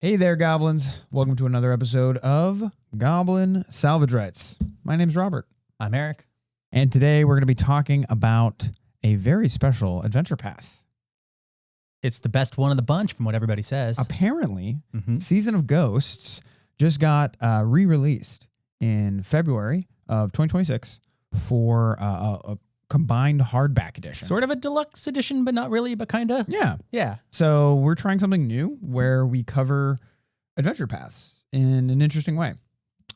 Hey there, goblins. Welcome to another episode of Goblin Salvage Rites. My name's Robert. I'm Erik. And today we're going to be talking about a very special adventure path. It's the best one of the bunch from what everybody says. Apparently, Season of Ghosts just got re-released in February of 2026 for a combined hardback edition. Sort of a deluxe edition, but not really, but kind of. Yeah. Yeah. So we're trying something new where we cover adventure paths in an interesting way.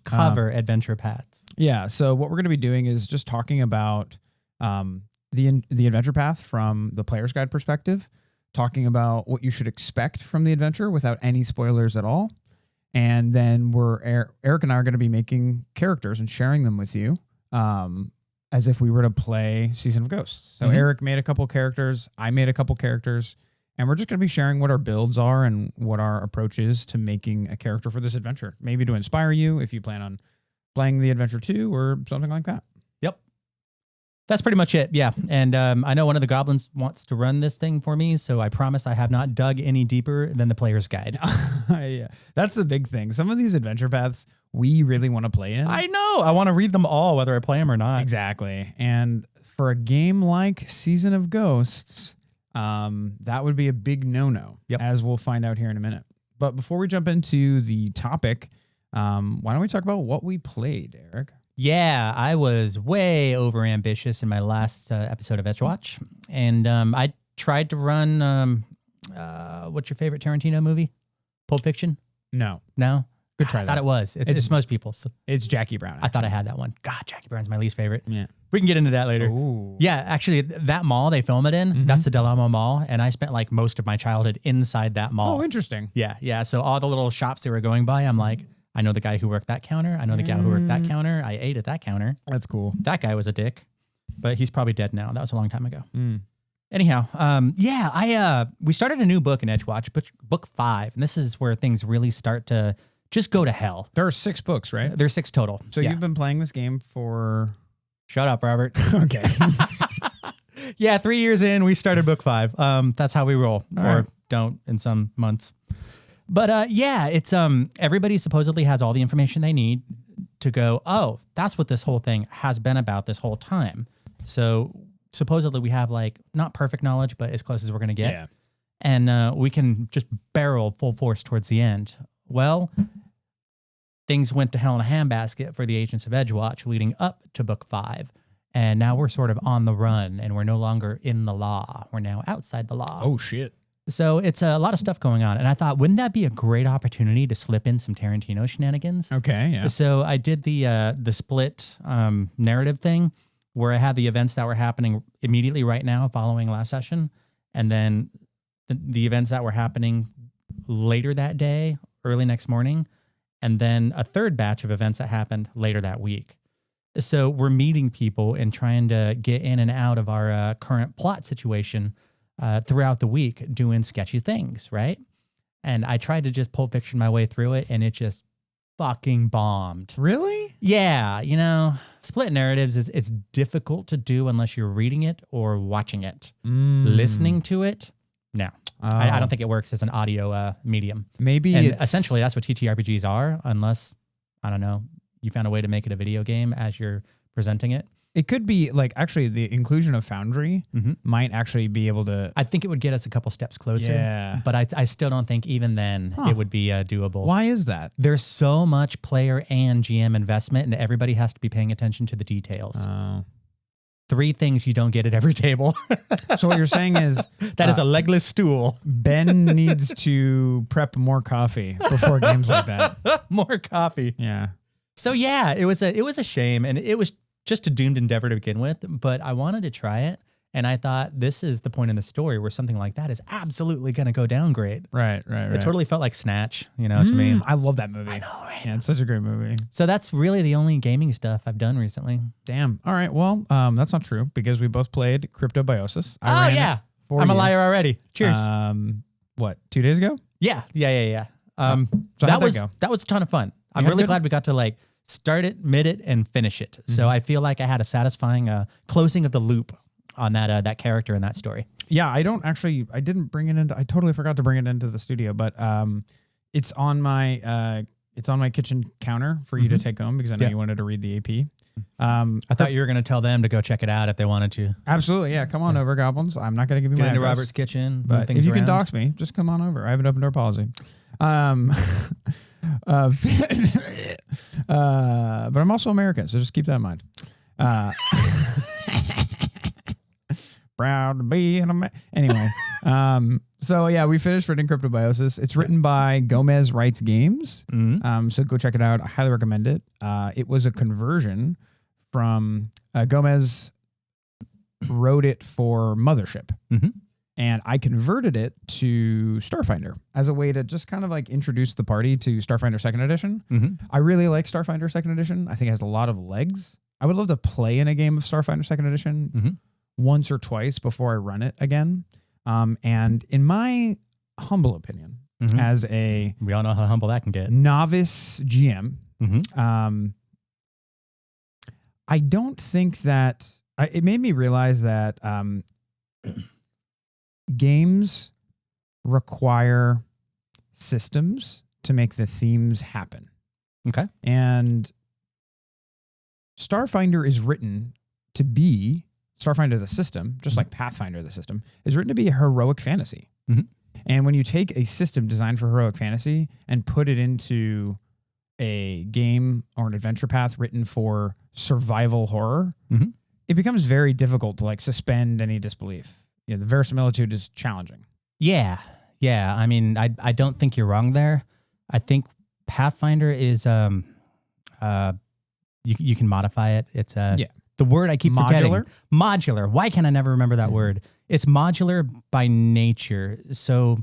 Cover adventure paths. Yeah. So what we're going to be doing is just talking about the adventure path from the player's guide perspective, talking about what you should expect from the adventure without any spoilers at all. And then Erik and I are going to be making characters and sharing them with you as if we were to play Season of Ghosts. So Erik made a couple characters, I made a couple characters, and we're just going to be sharing what our builds are and what our approach is to making a character for this adventure. Maybe to inspire you if you plan on playing the adventure too or something like that. Yep. That's pretty much it. Yeah. And I know one of the goblins wants to run this thing for me, so I promise I have not dug any deeper than the player's guide. Yeah, that's the big thing. Some of these adventure paths we really want to play in. I know. I want to read them all, whether I play them or not. Exactly. And for a game like Season of Ghosts, that would be a big no-no, as we'll find out here in a minute. But before we jump into the topic, why don't we talk about what we played, Erik? Yeah, I was way over ambitious in my last episode of Edgewatch. And I tried to run, what's your favorite Tarantino movie? Pulp Fiction? No. No? Good try. I thought it was. It's most people's. It's Jackie Brown. Actually. I thought I had that one. God, Jackie Brown's my least favorite. Yeah. We can get into that later. Ooh. Yeah, actually, that mall they film it in, that's the Del Amo Mall. And I spent like most of my childhood inside that mall. Oh, interesting. Yeah. So all the little shops they were going by, I'm like, I know the guy who worked that counter. I know the guy who worked that counter. I ate at that counter. That's cool. That guy was a dick, but he's probably dead now. That was a long time ago. Anyhow, we started a new book in Edgewatch, book 5. And this is where things really start to just go to hell. There are 6 books, right? There's 6 total. So you've been playing this game for... Shut up, Robert. Okay. Yeah, 3 years in, we started book 5. That's how we roll, right. Don't in some months. But it's everybody supposedly has all the information they need to go, oh, that's what this whole thing has been about this whole time. So supposedly we have like not perfect knowledge, but as close as we're going to get. Yeah. And we can just barrel full force towards the end. Well, things went to hell in a handbasket for the Agents of Edgewatch leading up to book 5. And now we're sort of on the run and we're no longer in the law. We're now outside the law. Oh, shit. So it's a lot of stuff going on. And I thought, wouldn't that be a great opportunity to slip in some Tarantino shenanigans? Okay, yeah. So I did the split narrative thing where I had the events that were happening immediately right now following last session. And then the events that were happening later that day, early next morning. And then a third batch of events that happened later that week. So we're meeting people and trying to get in and out of our current plot situation throughout the week doing sketchy things, right? And I tried to just Pulp Fiction my way through it, and it just fucking bombed. Really? Yeah, split narratives it's difficult to do unless you're reading it or watching it. Listening to it, no. I don't think it works as an audio medium. Maybe and essentially that's what TTRPGs are, unless, I don't know, you found a way to make it a video game as you're presenting it. It could be like actually the inclusion of Foundry might actually be able to. I think it would get us a couple steps closer. Yeah. But I still don't think even then it would be doable. Why is that? There's so much player and GM investment, and everybody has to be paying attention to the details. 3 things you don't get at every table. So what you're saying is that is a legless stool. Ben needs to prep more coffee before games like that. More coffee. Yeah. So yeah, it was a shame, and it was just a doomed endeavor to begin with, but I wanted to try it. And I thought this is the point in the story where something like that is absolutely going to go down great. Right. It totally felt like Snatch, to me. I love that movie. I know, right? Yeah, it's such a great movie. So that's really the only gaming stuff I've done recently. Damn. All right. Well, that's not true because we both played Cryptobiosis. I'm a liar already. Cheers. What, 2 days ago? Yeah. So that was a ton of fun. I'm really glad we got to like start it, mid it, and finish it. So I feel like I had a satisfying closing of the loop on that character and that story. Yeah, I totally forgot to bring it into the studio, but It's on my kitchen counter for you to take home because I know you wanted to read the AP. I thought you were going to tell them to go check it out if they wanted to. Absolutely, yeah. Come on over, goblins. I'm not going to give you Get my into address, Robert's kitchen, but if you can dox me, just come on over. I have an open door policy. But I'm also American, so just keep that in mind. Proud to be an American. Anyway, so yeah, we finished writing Cryptobiosis. It's written by Gomez Writes Games. So go check it out. I highly recommend it. It was a conversion from Gomez wrote it for Mothership. And I converted it to Starfinder as a way to just kind of like introduce the party to Starfinder 2nd Edition. I really like Starfinder 2nd Edition. I think it has a lot of legs. I would love to play in a game of Starfinder 2nd Edition once or twice before I run it again. And in my humble opinion, as a we all know how humble that can get, novice GM, I don't think that it made me realize that games require systems to make the themes happen. Okay. And Starfinder is written to be, Starfinder the system, just like Pathfinder the system, is written to be a heroic fantasy. And when you take a system designed for heroic fantasy and put it into a game or an adventure path written for survival horror, it becomes very difficult to like suspend any disbelief. Yeah, the verisimilitude is challenging. Yeah. I mean, I don't think you're wrong there. I think Pathfinder is you can modify it. It's the word I keep forgetting. Modular. Why can I never remember that word? It's modular by nature. So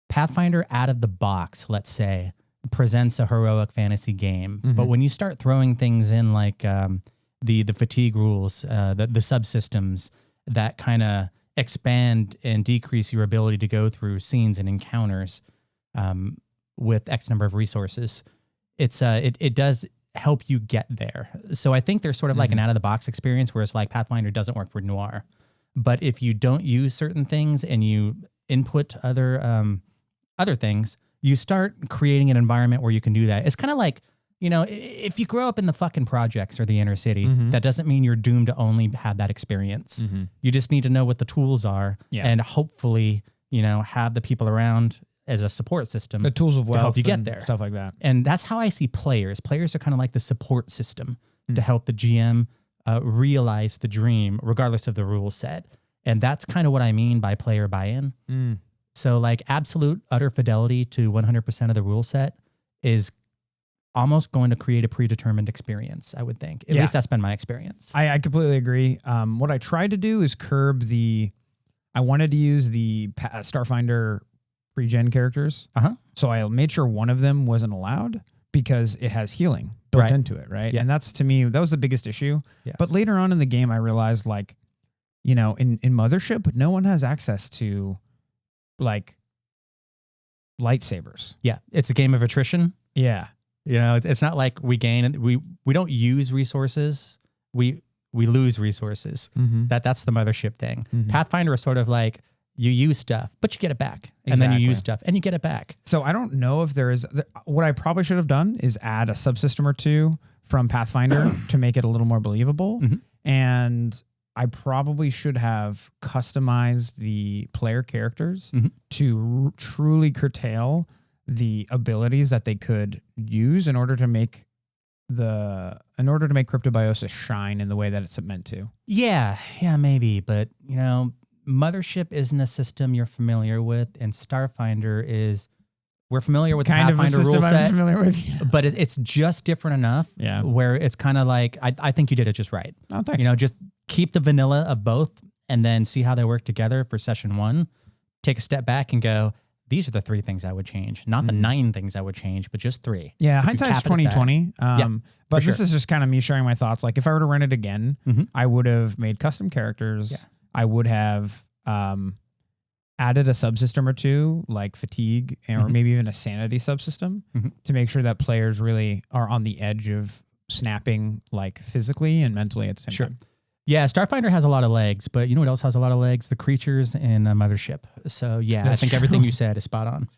Pathfinder out of the box, let's say, presents a heroic fantasy game. But when you start throwing things in like the fatigue rules, the subsystems that kind of expand and decrease your ability to go through scenes and encounters with X number of resources, it does help you get there. So I think there's sort of like an out-of-the-box experience where it's like Pathfinder doesn't work for noir. But if you don't use certain things and you input other things, you start creating an environment where you can do that. It's kind of like, you know, if you grow up in the fucking projects or the inner city, that doesn't mean you're doomed to only have that experience. You just need to know what the tools are and hopefully, you know, have the people around as a support system. The tools of wealth to help you get there. Stuff like that. And that's how I see players. Players are kind of like the support system to help the GM realize the dream, regardless of the rule set. And that's kind of what I mean by player buy-in. So like absolute, utter fidelity to 100% of the rule set is almost going to create a predetermined experience, I would think. At least that's been my experience. I completely agree. What I tried to do is curb I wanted to use the Starfinder pre-gen characters. So I made sure one of them wasn't allowed because it has healing built into it, right? And that's, to me, that was the biggest issue. But later on in the game, I realized, like, you know, in Mothership, no one has access to, like, lightsabers. Yeah, it's a game of attrition. Yeah. You know, it's not like we gain, we don't use resources. We lose resources. That's the Mothership thing. Pathfinder is sort of like, you use stuff, but you get it back. And then you use stuff and you get it back. So I don't know if there is, what I probably should have done is add a subsystem or two from Pathfinder to make it a little more believable. And I probably should have customized the player characters to truly curtail the abilities that they could use in order to make Cryptobiosis shine in the way that it's meant to. Yeah, maybe. But, you know, Mothership isn't a system you're familiar with, and Starfinder is, we're familiar with kind the Pathfinder of a system rule set, I'm familiar with. but it's just different enough where it's kind of like, I think you did it just right. Oh, thanks. You know, just keep the vanilla of both and then see how they work together for session one. Take a step back and go, these are the 3 things I would change. Not the 9 things I would change, but just 3. Yeah, hindsight's 2020. But this sure. is just kind of me sharing my thoughts. Like, if I were to run it again, I would have made custom characters. Yeah. I would have added a subsystem or two, like fatigue, or maybe even a sanity subsystem, to make sure that players really are on the edge of snapping, like physically and mentally at the same time. Yeah, Starfinder has a lot of legs, but you know what else has a lot of legs? The creatures in Mothership. So yeah, I think everything you said is spot on.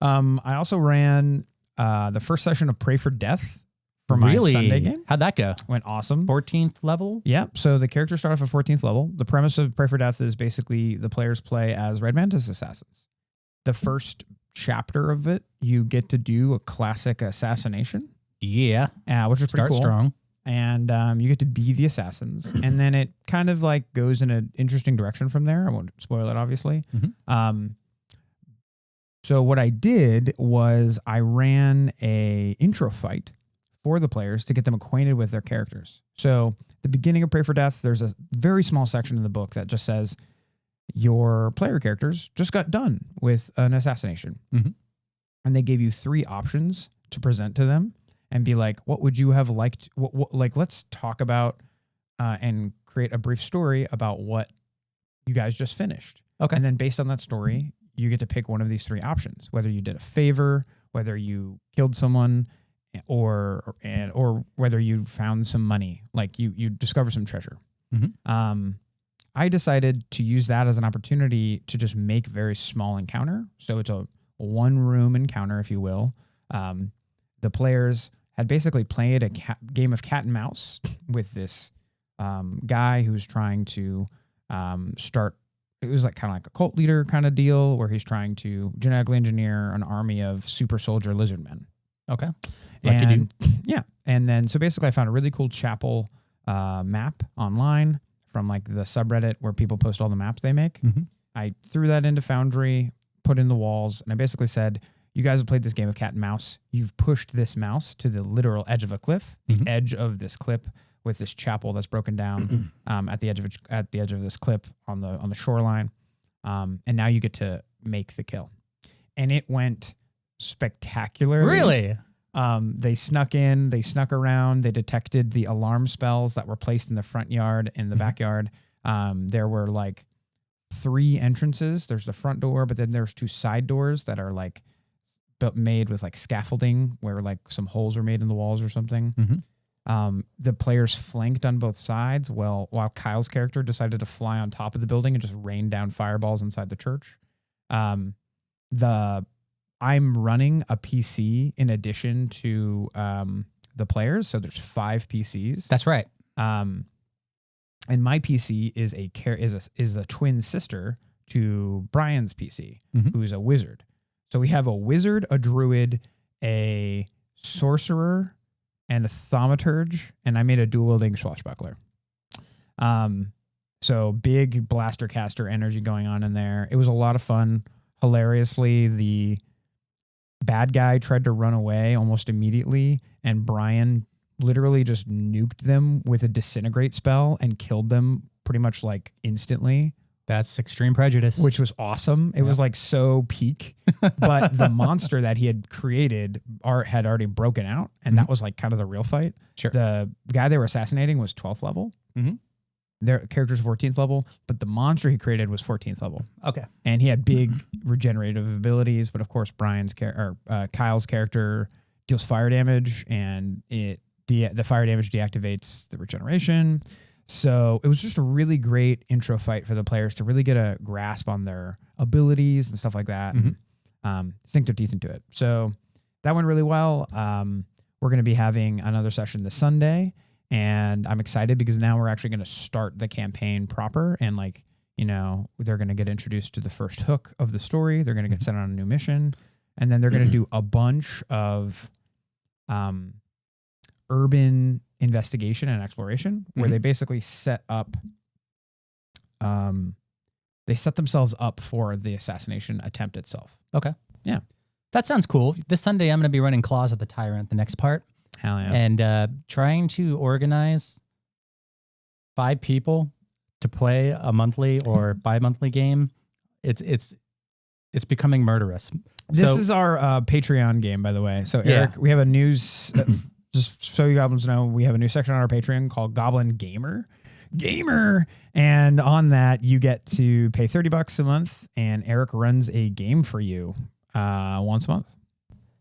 I also ran the first session of Pray for Death for my Sunday game. How'd that go? Went awesome. 14th level? Yep. So the characters start off at 14th level. The premise of Pray for Death is basically the players play as Red Mantis assassins. The first chapter of it, you get to do a classic assassination. Yeah. Which is pretty cool. Strong. And you get to be the assassins. And then it kind of like goes in an interesting direction from there. I won't spoil it, obviously. So what I did was I ran a intro fight for the players to get them acquainted with their characters. So the beginning of Pray for Death, there's a very small section in the book that just says your player characters just got done with an assassination. And they gave you 3 options to present to them and be like, what would you have liked? Like, let's talk about and create a brief story about what you guys just finished. Okay. And then based on that story, you get to pick one of these 3 options, whether you did a favor, whether you killed someone, or whether you found some money, like you discover some treasure. I decided to use that as an opportunity to just make very small encounter. So it's a 1-room encounter, if you will. The players had basically played a game of cat and mouse with this guy who's trying to start. It was like kind of like a cult leader kind of deal where he's trying to genetically engineer an army of super soldier lizard men. Okay. Like you do. Yeah. And then, so basically I found a really cool chapel map online from like the subreddit where people post all the maps they make. I threw that into Foundry, put in the walls, and I basically said, you guys have played this game of cat and mouse. You've pushed this mouse to the literal edge of a cliff, the edge of this clip with this chapel that's broken down at the edge of this clip on the shoreline. And now you get to make the kill. And it went spectacularly. Really? They snuck in, they snuck around, they detected the alarm spells that were placed in the front yard, in the backyard. There were like 3 entrances. There's the front door, but then there's 2 side doors that are like made with like scaffolding where like some holes were made in the walls or something. The players flanked on both sides while Kyle's character decided to fly on top of the building and just rain down fireballs inside the church. I'm running a PC in addition to the players, so there's 5 PCs. That's right. And my PC is a twin sister to Brian's PC, who's a wizard. So we have a wizard, a druid, a sorcerer, and a thaumaturge, and I made a dual-wielding swashbuckler. So big blaster caster energy going on in there. It was a lot of fun. Hilariously, the bad guy tried to run away almost immediately, and Brian literally just nuked them with a disintegrate spell and killed them pretty much like instantly. That's extreme prejudice. Which was awesome. It was like so peak. But the monster that he had created had already broken out, and that was like kind of the real fight. Sure. The guy they were assassinating was 12th level. Their character's 14th level, but the monster he created was 14th level. Okay. And he had big regenerative abilities, but of course Kyle's character deals fire damage, and the fire damage deactivates the regeneration. So it was just a really great intro fight for the players to really get a grasp on their abilities and stuff like that, and sink their teeth into it. So that went really well. We're going to be having another session this Sunday, and I'm excited because now we're actually going to start the campaign proper, and like, you know, they're going to get introduced to the first hook of the story. They're going to get sent on a new mission, and then they're going to do a bunch of urban investigation and exploration where they basically set themselves up for the assassination attempt itself. Okay. Yeah. That sounds cool. This Sunday, I'm going to be running Claws of the Tyrant, the next part. Hell yeah. And trying to organize 5 people to play a monthly or bi-monthly game. It's becoming murderous. This is our Patreon game, by the way. So Erik, we have a news... just so you goblins know, we have a new section on our Patreon called Goblin Gamer. And on that, you get to pay $30 a month, and Erik runs a game for you once a month.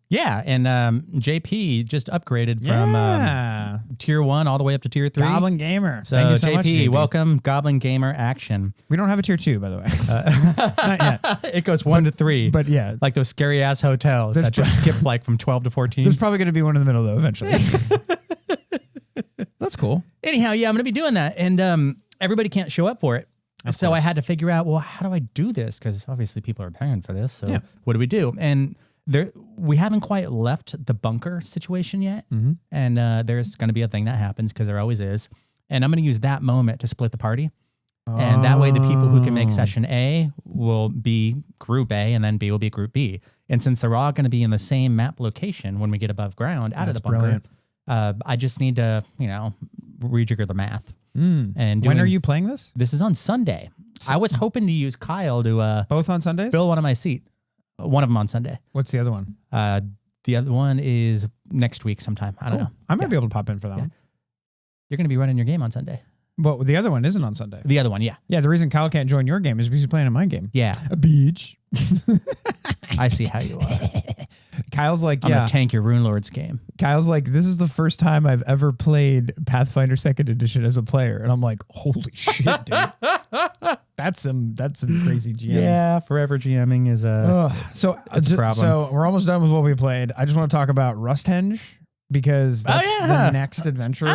Yeah, and JP just upgraded from tier 1 all the way up to tier 3. Goblin Gamer. So, Thank you so JP, much, JP. welcome, Goblin Gamer action. We don't have a tier 2, by the way. Not yet. It goes 1 to 3. But yeah. Like those scary ass hotels that just skip like from 12 to 14. There's probably going to be one in the middle, though, eventually. That's cool. Anyhow, yeah, I'm going to be doing that. And everybody can't show up for it. So I had to figure out, well, how do I do this? Because obviously people are paying for this. So what do we do? And we haven't quite left the bunker situation yet. Mm-hmm. And there's going to be a thing that happens because there always is. And I'm going to use that moment to split the party. Oh. And that way the people who can make session A will be group A and then B will be group B. And since they're all going to be in the same map location when we get above ground out of the bunker, I just need to, rejigger the math. And when are you playing this? This is on Sunday. I was hoping to use Kyle to both on Sundays? fill one of my seat. One of them on Sunday. What's the other one? The other one is next week sometime. I don't know. I might be able to pop in for that one. You're going to be running your game on Sunday. But the other one isn't on Sunday. The other one, yeah. Yeah, the reason Kyle can't join your game is because he's playing in my game. Yeah. A beach. I see how you are. Kyle's like, I'm going to tank your Rune Lords game. Kyle's like, this is the first time I've ever played Pathfinder 2nd Edition as a player. And I'm like, holy shit, dude. That's some crazy GM. Yeah, forever GMing is a problem. So we're almost done with what we played. I just want to talk about Rusthenge because that's the next adventure.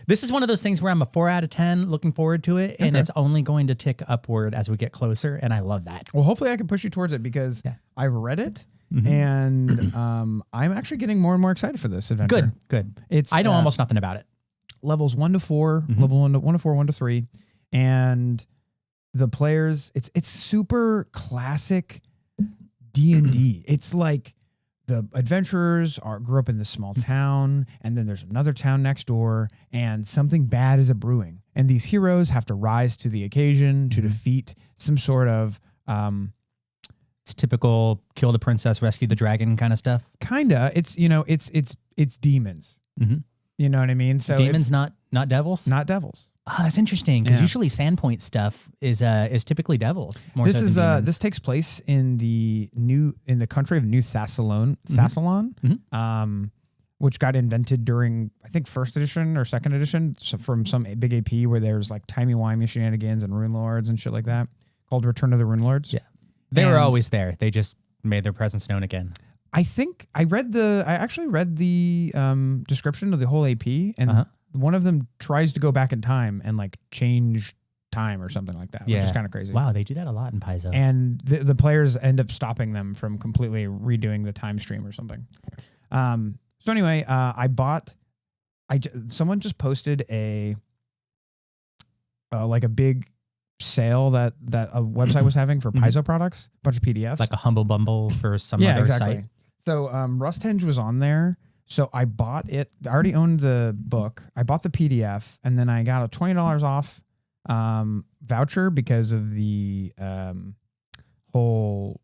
This is one of those things where I'm a 4 out of 10 looking forward to it, and it's only going to tick upward as we get closer, and I love that. Well, hopefully I can push you towards it because I've read it, and I'm actually getting more and more excited for this adventure. Good. I know almost nothing about it. Levels 1 to 4, level 1 to 4, 1 to 3, and the players, it's super classic D&D. It's like the adventurers grew up in this small town, and then there's another town next door, and something bad is brewing. And these heroes have to rise to the occasion to defeat some sort of it's typical kill the princess, rescue the dragon kind of stuff. Kinda. It's it's demons. Mm-hmm. You know what I mean? So demons, not devils? Not devils. Oh, that's interesting because usually Sandpoint stuff is typically devils. This takes place in the country of New Thassalon, which got invented during I think 1st edition or 2nd edition, so from some big AP where there's like timey-wimey shenanigans and rune lords and shit like that, called Return of the Rune Lords. Yeah, they were always there. They just made their presence known again. I think I actually read the description of the whole AP and. One of them tries to go back in time and like change time or something like that, which is kind of crazy. Wow, they do that a lot in Paizo. And the players end up stopping them from completely redoing the time stream or something. So anyway, someone just posted a big sale that a website was having for Paizo products, a bunch of PDFs. Like a Humble Bumble for some other site. So Rusthenge was on there. So I bought it. I already owned the book. I bought the PDF, and then I got a $20 off voucher because of the whole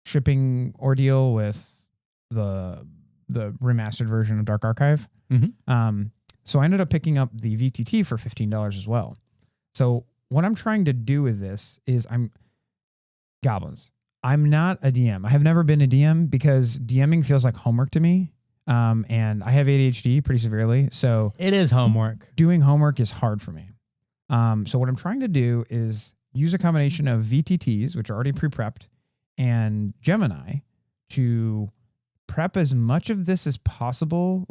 shipping ordeal with the remastered version of Dark Archive. Mm-hmm. So I ended up picking up the VTT for $15 as well. So what I'm trying to do with this is goblins. I'm not a DM. I have never been a DM because DMing feels like homework to me. And I have ADHD pretty severely. So it is homework. Doing homework is hard for me. So what I'm trying to do is use a combination of VTTs, which are already pre-prepped, and Gemini to prep as much of this as possible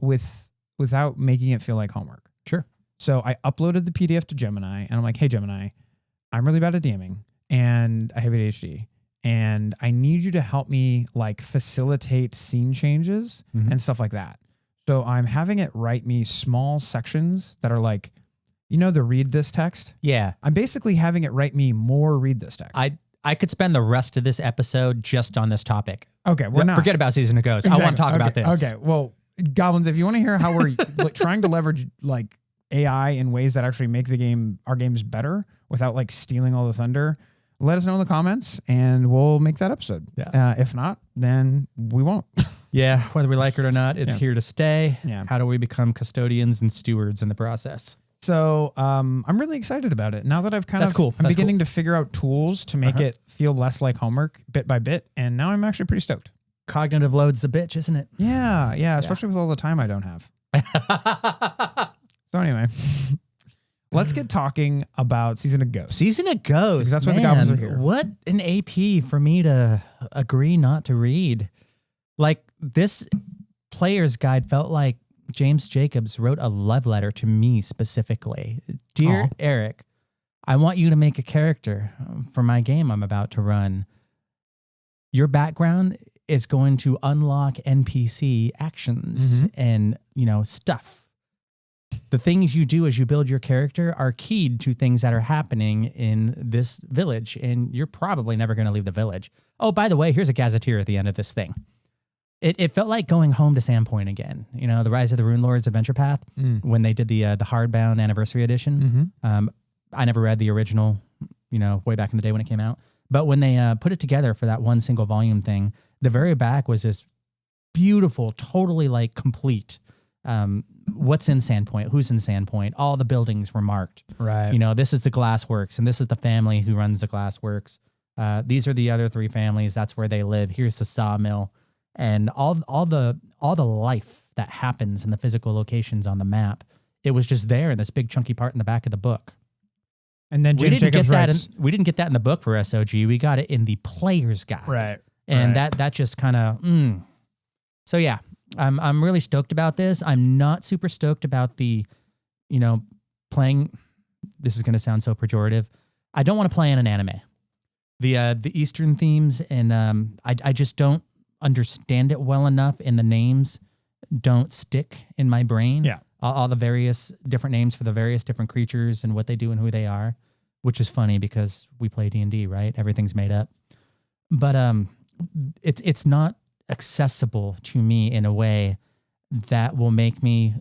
without making it feel like homework. Sure. So I uploaded the PDF to Gemini, and I'm like, hey, Gemini, I'm really bad at DMing, and I have ADHD. And I need you to help me like facilitate scene changes and stuff like that. So I'm having it write me small sections that are like, the read this text. Yeah. I'm basically having it write me more read this text. I could spend the rest of this episode just on this topic. Okay. We're not. Forget about Season of Ghosts. Exactly. I want to talk about this. Okay. Well, Goblins, if you want to hear how we're trying to leverage like AI in ways that actually make our games better without like stealing all the thunder, let us know in the comments, and we'll make that episode. Yeah. If not, then we won't. Yeah, whether we like it or not, it's here to stay. Yeah. How do we become custodians and stewards in the process? So I'm really excited about it. Now that I've That's cool. I'm That's beginning to figure out tools to make it feel less like homework bit by bit. And now I'm actually pretty stoked. Cognitive load's a bitch, isn't it? Yeah. Especially with all the time I don't have. So anyway, let's get talking about Season of Ghosts. Season of Ghosts. Because that's why the goblins are here. What an AP for me to agree not to read. Like, this player's guide felt like James Jacobs wrote a love letter to me specifically. Dear Erik, I want you to make a character for my game I'm about to run. Your background is going to unlock NPC actions and, stuff. The things you do as you build your character are keyed to things that are happening in this village, and you're probably never going to leave the village. Oh, by the way, here's a gazetteer at the end of this thing. It felt like going home to Sandpoint again. The Rise of the Rune Lords Adventure Path, when they did the hardbound anniversary edition. I never read the original, way back in the day when it came out. But when they put it together for that one single volume thing, the very back was this beautiful, totally like complete. What's in Sandpoint? Who's in Sandpoint? All the buildings were marked. Right. This is the Glassworks, and this is the family who runs the Glassworks. These are the other three families. That's where they live. Here's the sawmill. And all the life that happens in the physical locations on the map, it was just there in this big chunky part in the back of the book. And then we didn't get that in the book for SOG. We got it in the player's guide, right? And that just kind of. So yeah, I'm really stoked about this. I'm not super stoked about the, playing. This is going to sound so pejorative. I don't want to play in an anime. The Eastern themes and I just don't understand it well enough, and the names don't stick in my brain. Yeah. All the various different names for the various different creatures and what they do and who they are, which is funny because we play D&D, right? Everything's made up. But it's not accessible to me in a way that will make me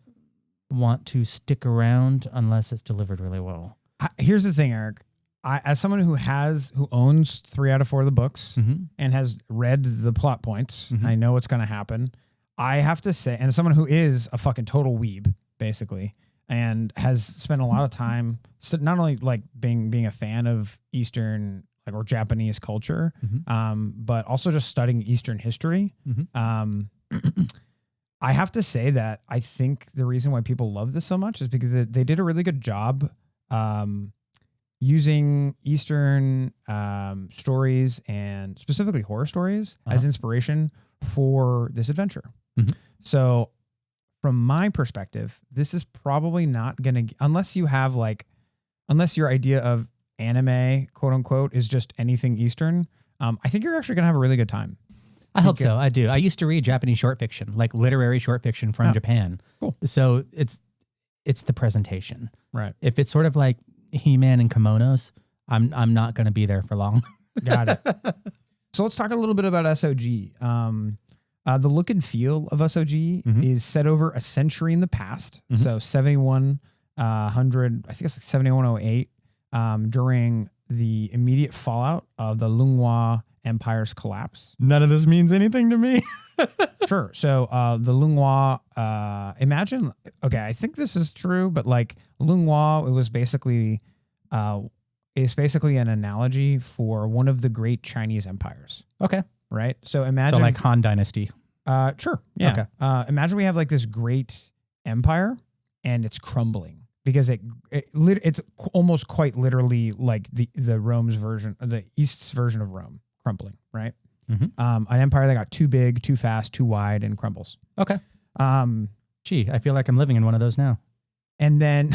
want to stick around unless it's delivered really well. Here's the thing, Erik. As someone who owns 3 out of 4 of the books and has read the plot points, I know what's going to happen. I have to say, and as someone who is a fucking total weeb, basically, and has spent a lot of time, not only like being a fan of Eastern or Japanese culture, but also just studying Eastern history. I have to say that I think the reason why people love this so much is because they did a really good job using Eastern stories and specifically horror stories as inspiration for this adventure. So from my perspective, this is probably not going to, unless your idea of anime, quote unquote, is just anything Eastern, I think you're actually going to have a really good time. I hope so. I do. I used to read Japanese short fiction, like literary short fiction from Japan. Cool. So it's the presentation. Right. If it's sort of like He-Man and kimonos, I'm not going to be there for long. Got it. So let's talk a little bit about SOG. The look and feel of SOG is set over a century in the past. So 7100, I think it's like 7108, during the immediate fallout of the Lunghua Empire's collapse. None of this means anything to me. Sure. So the Lunghua, imagine, okay, I think this is true, but like Lunghua, it was basically, is basically an analogy for one of the great Chinese empires. Okay. Right. So imagine. So like Han Dynasty. Sure. Yeah. Okay. Imagine we have like this great empire and it's crumbling because it's almost quite literally like the Rome's version, the East's version of Rome crumbling. Right. An empire that got too big, too fast, too wide, and crumbles. Okay. Gee, I feel like I'm living in one of those now. And then,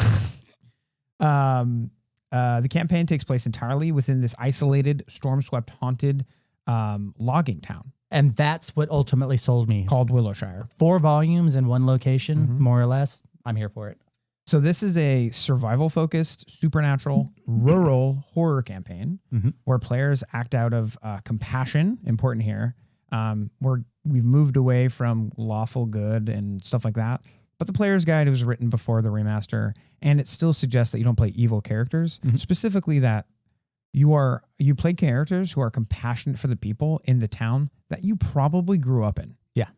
the campaign takes place entirely within this isolated, storm-swept, haunted logging town. And that's what ultimately sold me. Called Willowshire. 4 volumes in one location, more or less. I'm here for it. So this is a survival-focused, supernatural, rural horror campaign where players act out of compassion, important here. We've moved away from lawful good and stuff like that. But the player's guide was written before the remaster, and it still suggests that you don't play evil characters, specifically that you play characters who are compassionate for the people in the town that you probably grew up in. Yeah.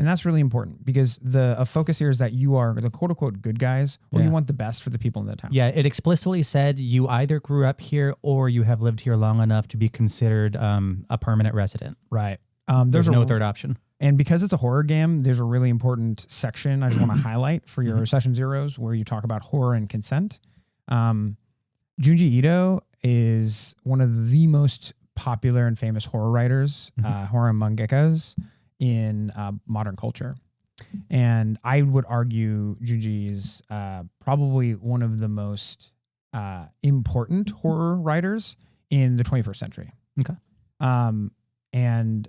And that's really important because the focus here is that you are the quote unquote good guys, or you want the best for the people in the town. Yeah, it explicitly said you either grew up here or you have lived here long enough to be considered a permanent resident. Right. There's no third option. And because it's a horror game, there's a really important section I just want to highlight for your session zeros where you talk about horror and consent. Junji Ito is one of the most popular and famous horror writers, horror mangakas in modern culture. And I would argue Junji is probably one of the most important horror writers in the 21st century. Okay. And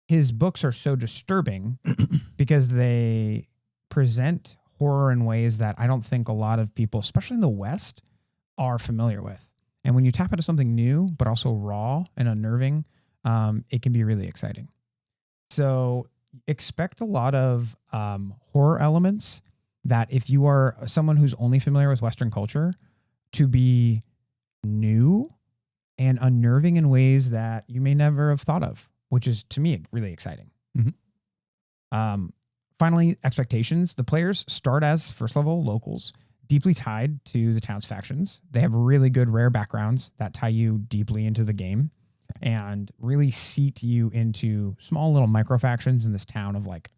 his books are so disturbing because they present horror in ways that I don't think a lot of people, especially in the West, are familiar with. And when you tap into something new, but also raw and unnerving, it can be really exciting. So expect a lot of horror elements that if you are someone who's only familiar with Western culture, to be new and unnerving in ways that you may never have thought of, which is, to me, really exciting. Finally, expectations. The players start as first-level locals, deeply tied to the town's factions. They have really good rare backgrounds that tie you deeply into the game and really seat you into small little micro-factions in this town of like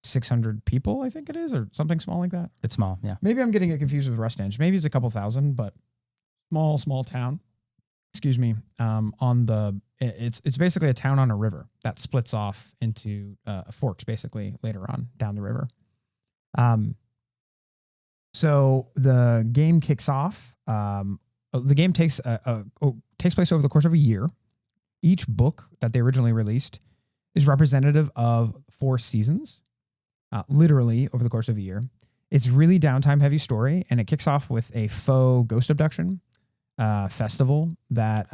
600 people, I think it is, or something small like that. It's small, yeah. Maybe I'm getting it confused with Rusthenge. Maybe it's a couple thousand, but small town. Excuse me. It's basically a town on a river that splits off into forks basically later on down the river. So the game kicks off. The game takes place over the course of a year. Each book that they originally released is representative of 4 seasons, literally over the course of a year. It's really downtime heavy story, and it kicks off with a faux ghost abduction festival that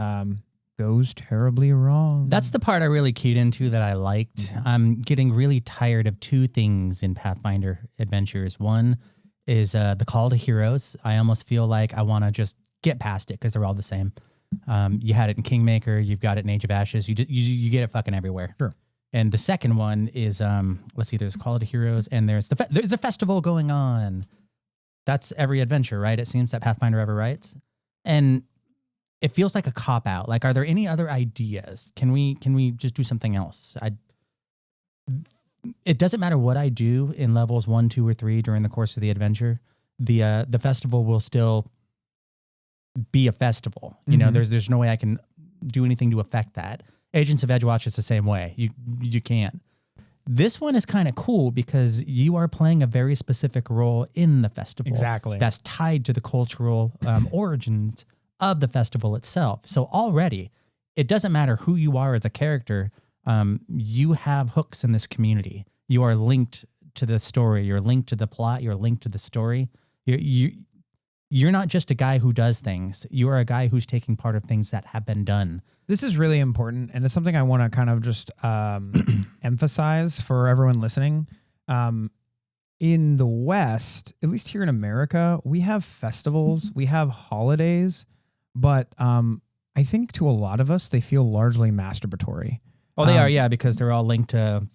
goes terribly wrong. That's the part I really keyed into that I liked. I'm getting really tired of 2 things in Pathfinder adventures. One is the call to heroes. I almost feel like I want to just get past it because they're all the same. You had it in Kingmaker. You've got it in Age of Ashes. You get it fucking everywhere. Sure. And the second one is, let's see, there's Call to Heroes, and there's a festival going on. That's every adventure, right? It seems that Pathfinder ever writes. And it feels like a cop-out. Like, are there any other ideas? Can we just do something else? It doesn't matter what I do in levels 1, 2, or 3 during the course of the adventure. The festival will still be a festival. You know, there's no way I can do anything to affect that. Agents of Edgewatch is the same way. You can't. This one is kind of cool because you are playing a very specific role in the festival. Exactly. That's tied to the cultural origins of the festival itself. So already, it doesn't matter who you are as a character. You have hooks in this community. You are linked to the story. You're linked to the plot. You're linked to the story. You're not just a guy who does things. You are a guy who's taking part of things that have been done. This is really important, and it's something I want to kind of just emphasize for everyone listening. In the West, at least here in America, we have festivals, we have holidays, but I think to a lot of us, they feel largely masturbatory. Oh, they are, yeah, because they're all linked to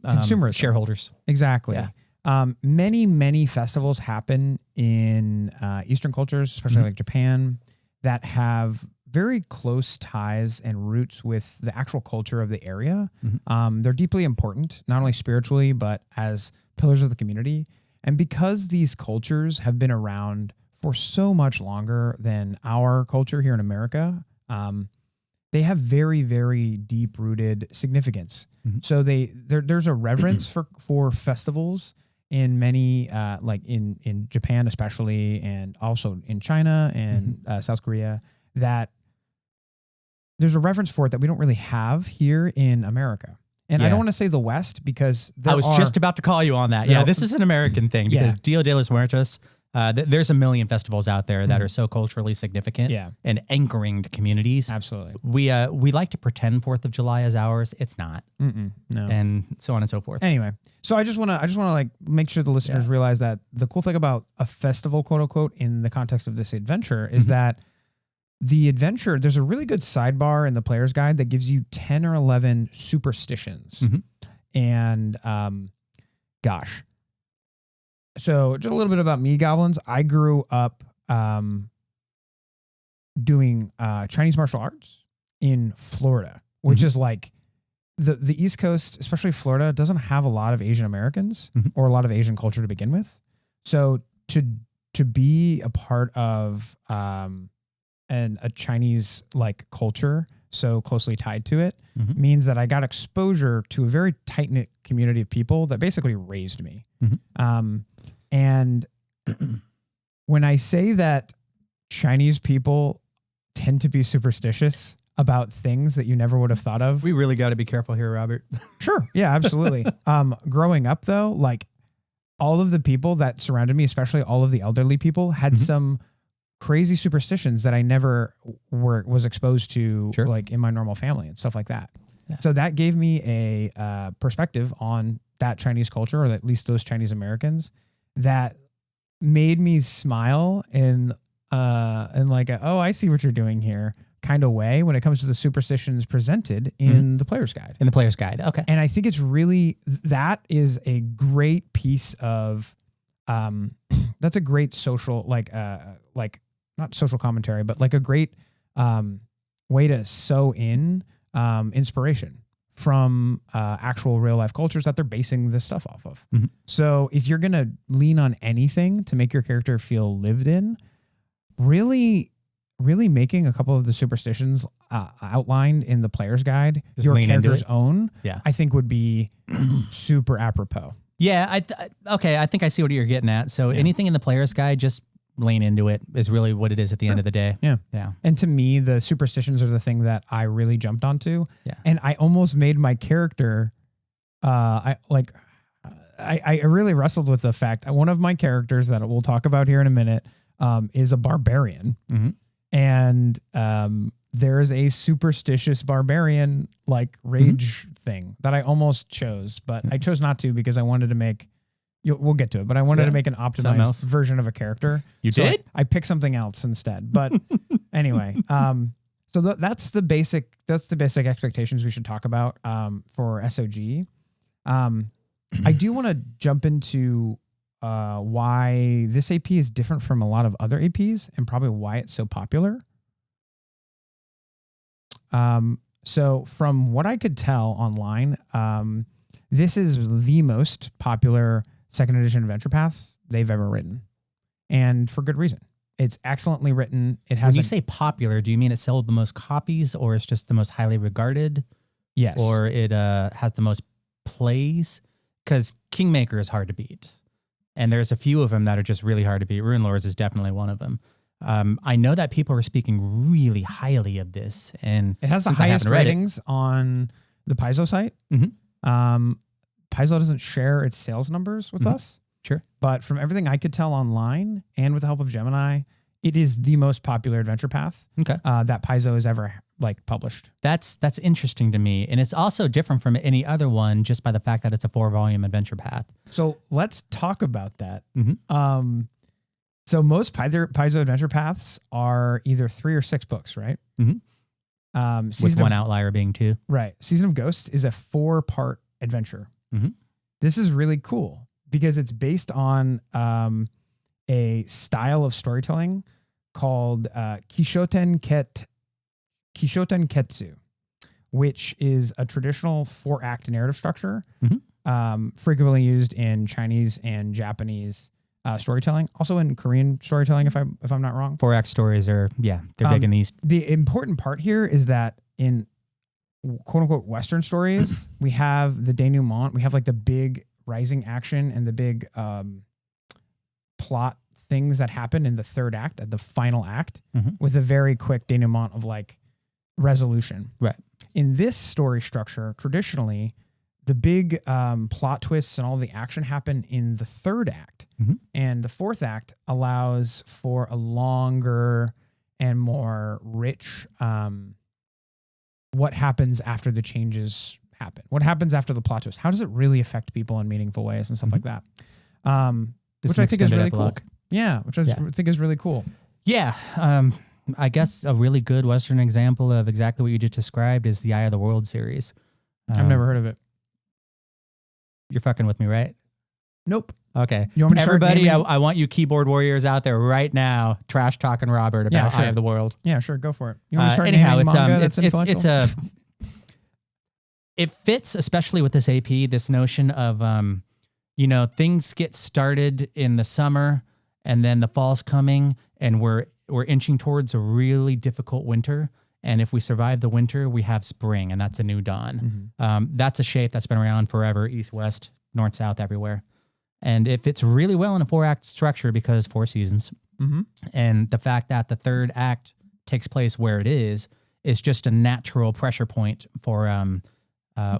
consumers, shareholders. Exactly. Yeah. Many festivals happen in Eastern cultures, especially like Japan, that have very close ties and roots with the actual culture of the area. They're deeply important, not only spiritually, but as pillars of the community. And because these cultures have been around for so much longer than our culture here in America, they have very, very deep-rooted significance. So there's a reverence for festivals in many, like in Japan especially, and also in China and South Korea, that there's a reverence for it that we don't really have here in America. And I don't want to say the West because I was just about to call you on that. Yeah, this is an American thing because Dia de los Muertos, there's a million festivals out there that are so culturally significant and anchoring to communities. Absolutely. We like to pretend 4th of July is ours. It's not. No. And so on and so forth. Anyway, so I just want to like make sure the listeners realize that the cool thing about a festival, quote unquote, in the context of this adventure is that the adventure, there's a really good sidebar in the player's guide that gives you 10 or 11 superstitions. And gosh. So just a little bit about me, goblins. I grew up doing Chinese martial arts in Florida, which is like the East Coast, especially Florida, doesn't have a lot of Asian Americans or a lot of Asian culture to begin with. So to be a part of a Chinese like culture so closely tied to it means that I got exposure to a very tight-knit community of people that basically raised me. And when I say that Chinese people tend to be superstitious about things that you never would have thought of. We really got to be careful here, Robert. Sure. Yeah, absolutely. Growing up though, like all of the people that surrounded me, especially all of the elderly people, had some crazy superstitions that I never was exposed to like in my normal family and stuff like that. Yeah. So that gave me a perspective on that Chinese culture, or at least those Chinese Americans, that made me smile in like oh, I see what you're doing here kind of way when it comes to the superstitions presented in the player's guide. In the player's guide. Okay. And I think it's really, that is a great piece of, that's a great social, like not social commentary, but like a great way to sew in inspiration from actual real life cultures that they're basing this stuff off of. So if you're going to lean on anything to make your character feel lived in, really making a couple of the superstitions outlined in the player's guide just your character's own, I think would be super apropos. Yeah, I think I see what you're getting at. So anything in the player's guide, just lean into it is really what it is at the end of the day. Yeah. And to me, the superstitions are the thing that I really jumped onto. Yeah. And I almost made my character, I really wrestled with the fact that one of my characters that we'll talk about here in a minute is a barbarian. And there is a superstitious barbarian like rage thing that I almost chose, but I chose not to because I wanted to make, we'll get to it, but I wanted to make an optimized version of a character. You so did? I picked something else instead. But anyway, so that's the basic expectations we should talk about for SOG. I do want to jump into why this AP is different from a lot of other APs and probably why it's so popular. So from what I could tell online, this is the most popular second edition adventure path they've ever written, and for good reason. It's excellently written. It has. When you say popular, do you mean it sold the most copies, or it's just the most highly regarded? Yes. Or it has the most plays? Because Kingmaker is hard to beat. And there's a few of them that are just really hard to beat. Rune Lords is definitely one of them. I know that people are speaking really highly of this, and it has the highest ratings on the Paizo site. Paizo doesn't share its sales numbers with us. Sure. But from everything I could tell online and with the help of Gemini, it is the most popular adventure path that Paizo has ever like published. That's interesting to me. And it's also different from any other one just by the fact that it's a 4-volume adventure path. So let's talk about that. So most Paizo adventure paths are either 3 or 6 books, right? With one outlier being 2. Right. Season of Ghosts is a 4-part adventure. This is really cool because it's based on a style of storytelling called Ki-sho-ten-ketsu, which is a traditional 4-act narrative structure, frequently used in Chinese and Japanese storytelling, also in Korean storytelling, if I'm not wrong. 4-act stories are they're big in these. The important part here is that in quote unquote Western stories, we have the denouement, we have like the big rising action and the big plot things that happen in the 3rd act, at the final act, with a very quick denouement of like resolution. Right. In this story structure, traditionally, the big plot twists and all the action happen in the 3rd act. And the 4th act allows for a longer and more rich what happens after the changes happen. What happens after the plot twist? How does it really affect people in meaningful ways and stuff like that? Which I think is really cool. Yeah, which I think is really cool. Yeah. I guess a really good Western example of exactly what you just described is the Eye of the World series. I've never heard of it. You're fucking with me, right? Nope. Okay. You want me to start Everybody, naming- I want you keyboard warriors out there right now, trash talking Robert about Yeah, sure. Eye of the World. Yeah, sure. Go for it. You want me to start Anyhow, naming it's manga that's influential? it fits especially with this AP, this notion of things get started in the summer and then the fall's coming and we're inching towards a really difficult winter. And if we survive the winter, we have spring, and that's a new dawn. That's a shape that's been around forever, east, west, north, south, everywhere. And it fits really well in a 4-act structure because 4 seasons. And the fact that the 3rd act takes place where it is just a natural pressure point for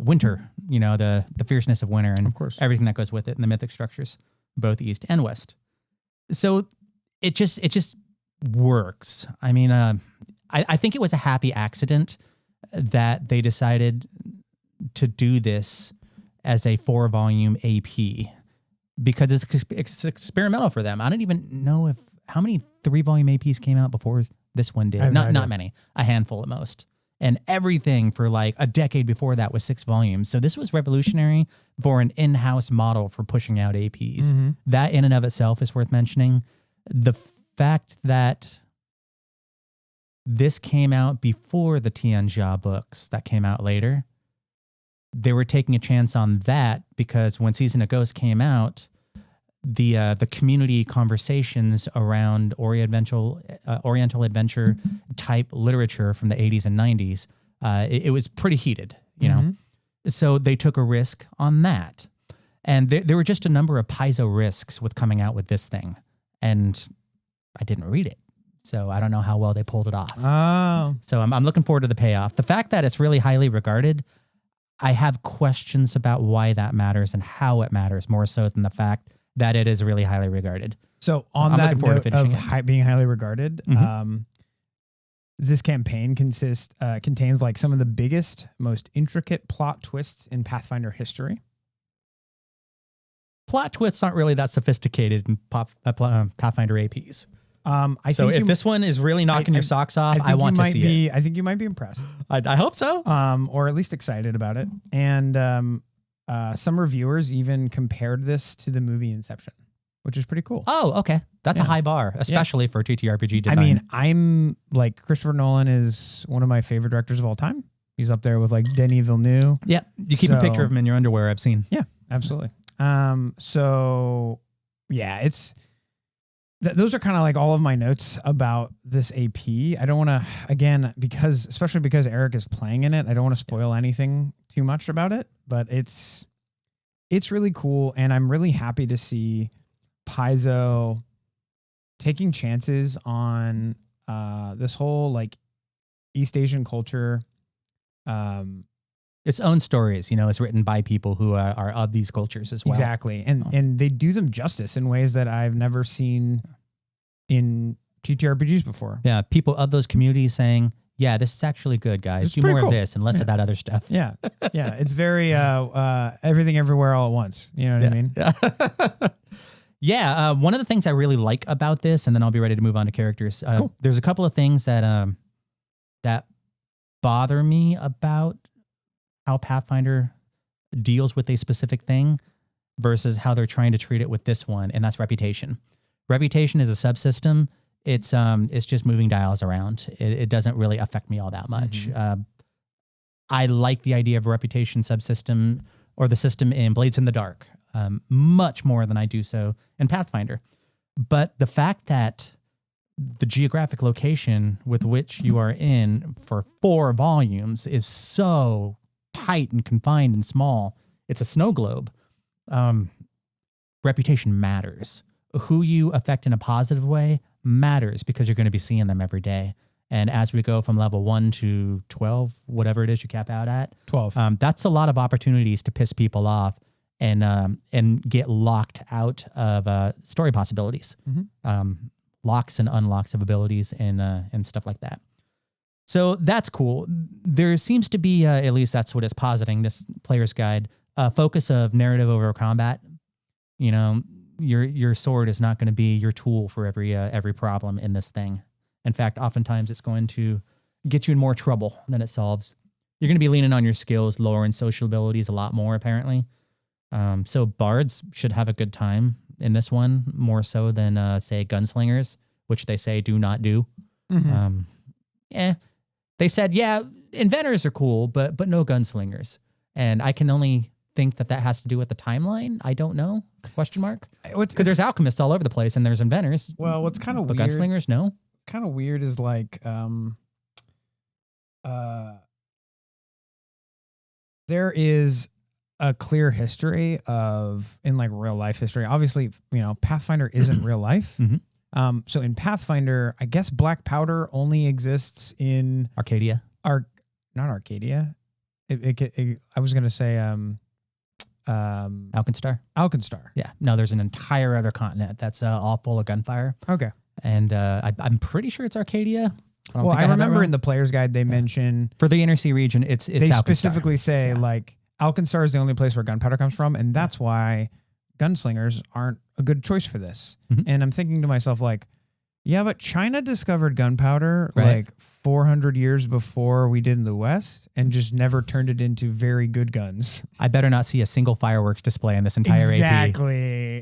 winter, the fierceness of winter and Of course. everything that goes with it in the mythic structures, both east and west. So it just works. I mean, I think it was a happy accident that they decided to do this as a 4-volume AP because it's experimental for them. I don't even know how many 3-volume APs came out before this one did. Not many, a handful at most. And everything for like a decade before that was 6 volumes. So this was revolutionary for an in-house model for pushing out APs. That in and of itself is worth mentioning. The fact that this came out before the Tianjia books that came out later, they were taking a chance on that because when Season of Ghosts came out, the community conversations around Oriental adventure type literature from the 80s and 90s, it was pretty heated, you know? So they took a risk on that. And there were just a number of piezo risks with coming out with this thing. And I didn't read it. So I don't know how well they pulled it off. Oh. So I'm looking forward to the payoff. The fact that it's really highly regarded, I have questions about why that matters and how it matters more so than the fact that it is really highly regarded. So on I'm that looking forward to note of finishing being highly regarded, this campaign contains like some of the biggest, most intricate plot twists in Pathfinder history. Plot twists aren't really that sophisticated in Pathfinder APs. If this one is really knocking your socks off, I want to see it. I think you might be impressed. I hope so. Or at least excited about it. And some reviewers even compared this to the movie Inception, which is pretty cool. Oh, okay. That's a high bar, especially for TTRPG design. I mean, I'm like, Christopher Nolan is one of my favorite directors of all time. He's up there with like Denis Villeneuve. Yeah, you keep a picture of him in your underwear, I've seen. Yeah, absolutely. So yeah, it's those are kind of like all of my notes about this AP. I don't want to, again, especially because Erik is playing in it, I don't want to spoil anything too much about it, but it's really cool. And I'm really happy to see Paizo taking chances on this whole like East Asian culture. Its own stories, it's written by people who are of these cultures as well. Exactly. And they do them justice in ways that I've never seen in TTRPGs before. Yeah. People of those communities saying, yeah, this is actually good, guys. It's do more pretty of cool. this and less of that other stuff. Yeah. Yeah. It's very everything everywhere all at once. You know what I mean? Yeah. One of the things I really like about this, and then I'll be ready to move on to characters. Cool. There's a couple of things that bother me about how Pathfinder deals with a specific thing versus how they're trying to treat it with this one, and that's reputation. Reputation is a subsystem. It's just moving dials around. It doesn't really affect me all that much. I like the idea of a reputation subsystem or the system in Blades in the Dark much more than I do so in Pathfinder. But the fact that the geographic location with which you are in for 4 volumes is so tight and confined and small, it's a snow globe. Reputation matters. Who you affect in a positive way matters because you're going to be seeing them every day. And as we go from level 1 to 12, whatever it is you cap out at, 12. That's a lot of opportunities to piss people off and get locked out of story possibilities, locks and unlocks of abilities and stuff like that. So that's cool. There seems to be, at least that's what it's positing, this player's guide, a focus of narrative over combat. Your sword is not going to be your tool for every problem in this thing. In fact, oftentimes it's going to get you in more trouble than it solves. You're going to be leaning on your skills, lore, and social abilities a lot more, apparently. So bards should have a good time in this one, more so than say gunslingers, which they say do not do. Mhm. They said, yeah, inventors are cool, but no gunslingers. And I can only think that has to do with the timeline. I don't know. Question mark. Because there's alchemists all over the place and there's inventors. Well, what's kind of but weird. Gunslingers, no. Kind of weird is like there is a clear history in like real life history. Obviously, Pathfinder isn't real life. Mm-hmm. So in Pathfinder, I guess black powder only exists in Arcadia. Not Arcadia. I was gonna say Alkenstar. Alkenstar. Yeah. No, there's an entire other continent that's all full of gunfire. Okay. And I'm pretty sure it's Arcadia. I remember in the player's guide they mention for the Inner Sea region, it's they Alkenstar. specifically say like Alkenstar is the only place where gunpowder comes from, and that's why gunslingers aren't a good choice for this. Mm-hmm. And I'm thinking to myself like, yeah, but China discovered gunpowder right. like 400 years before we did in the West and just never turned it into very good guns. I better not see a single fireworks display in this entire AP.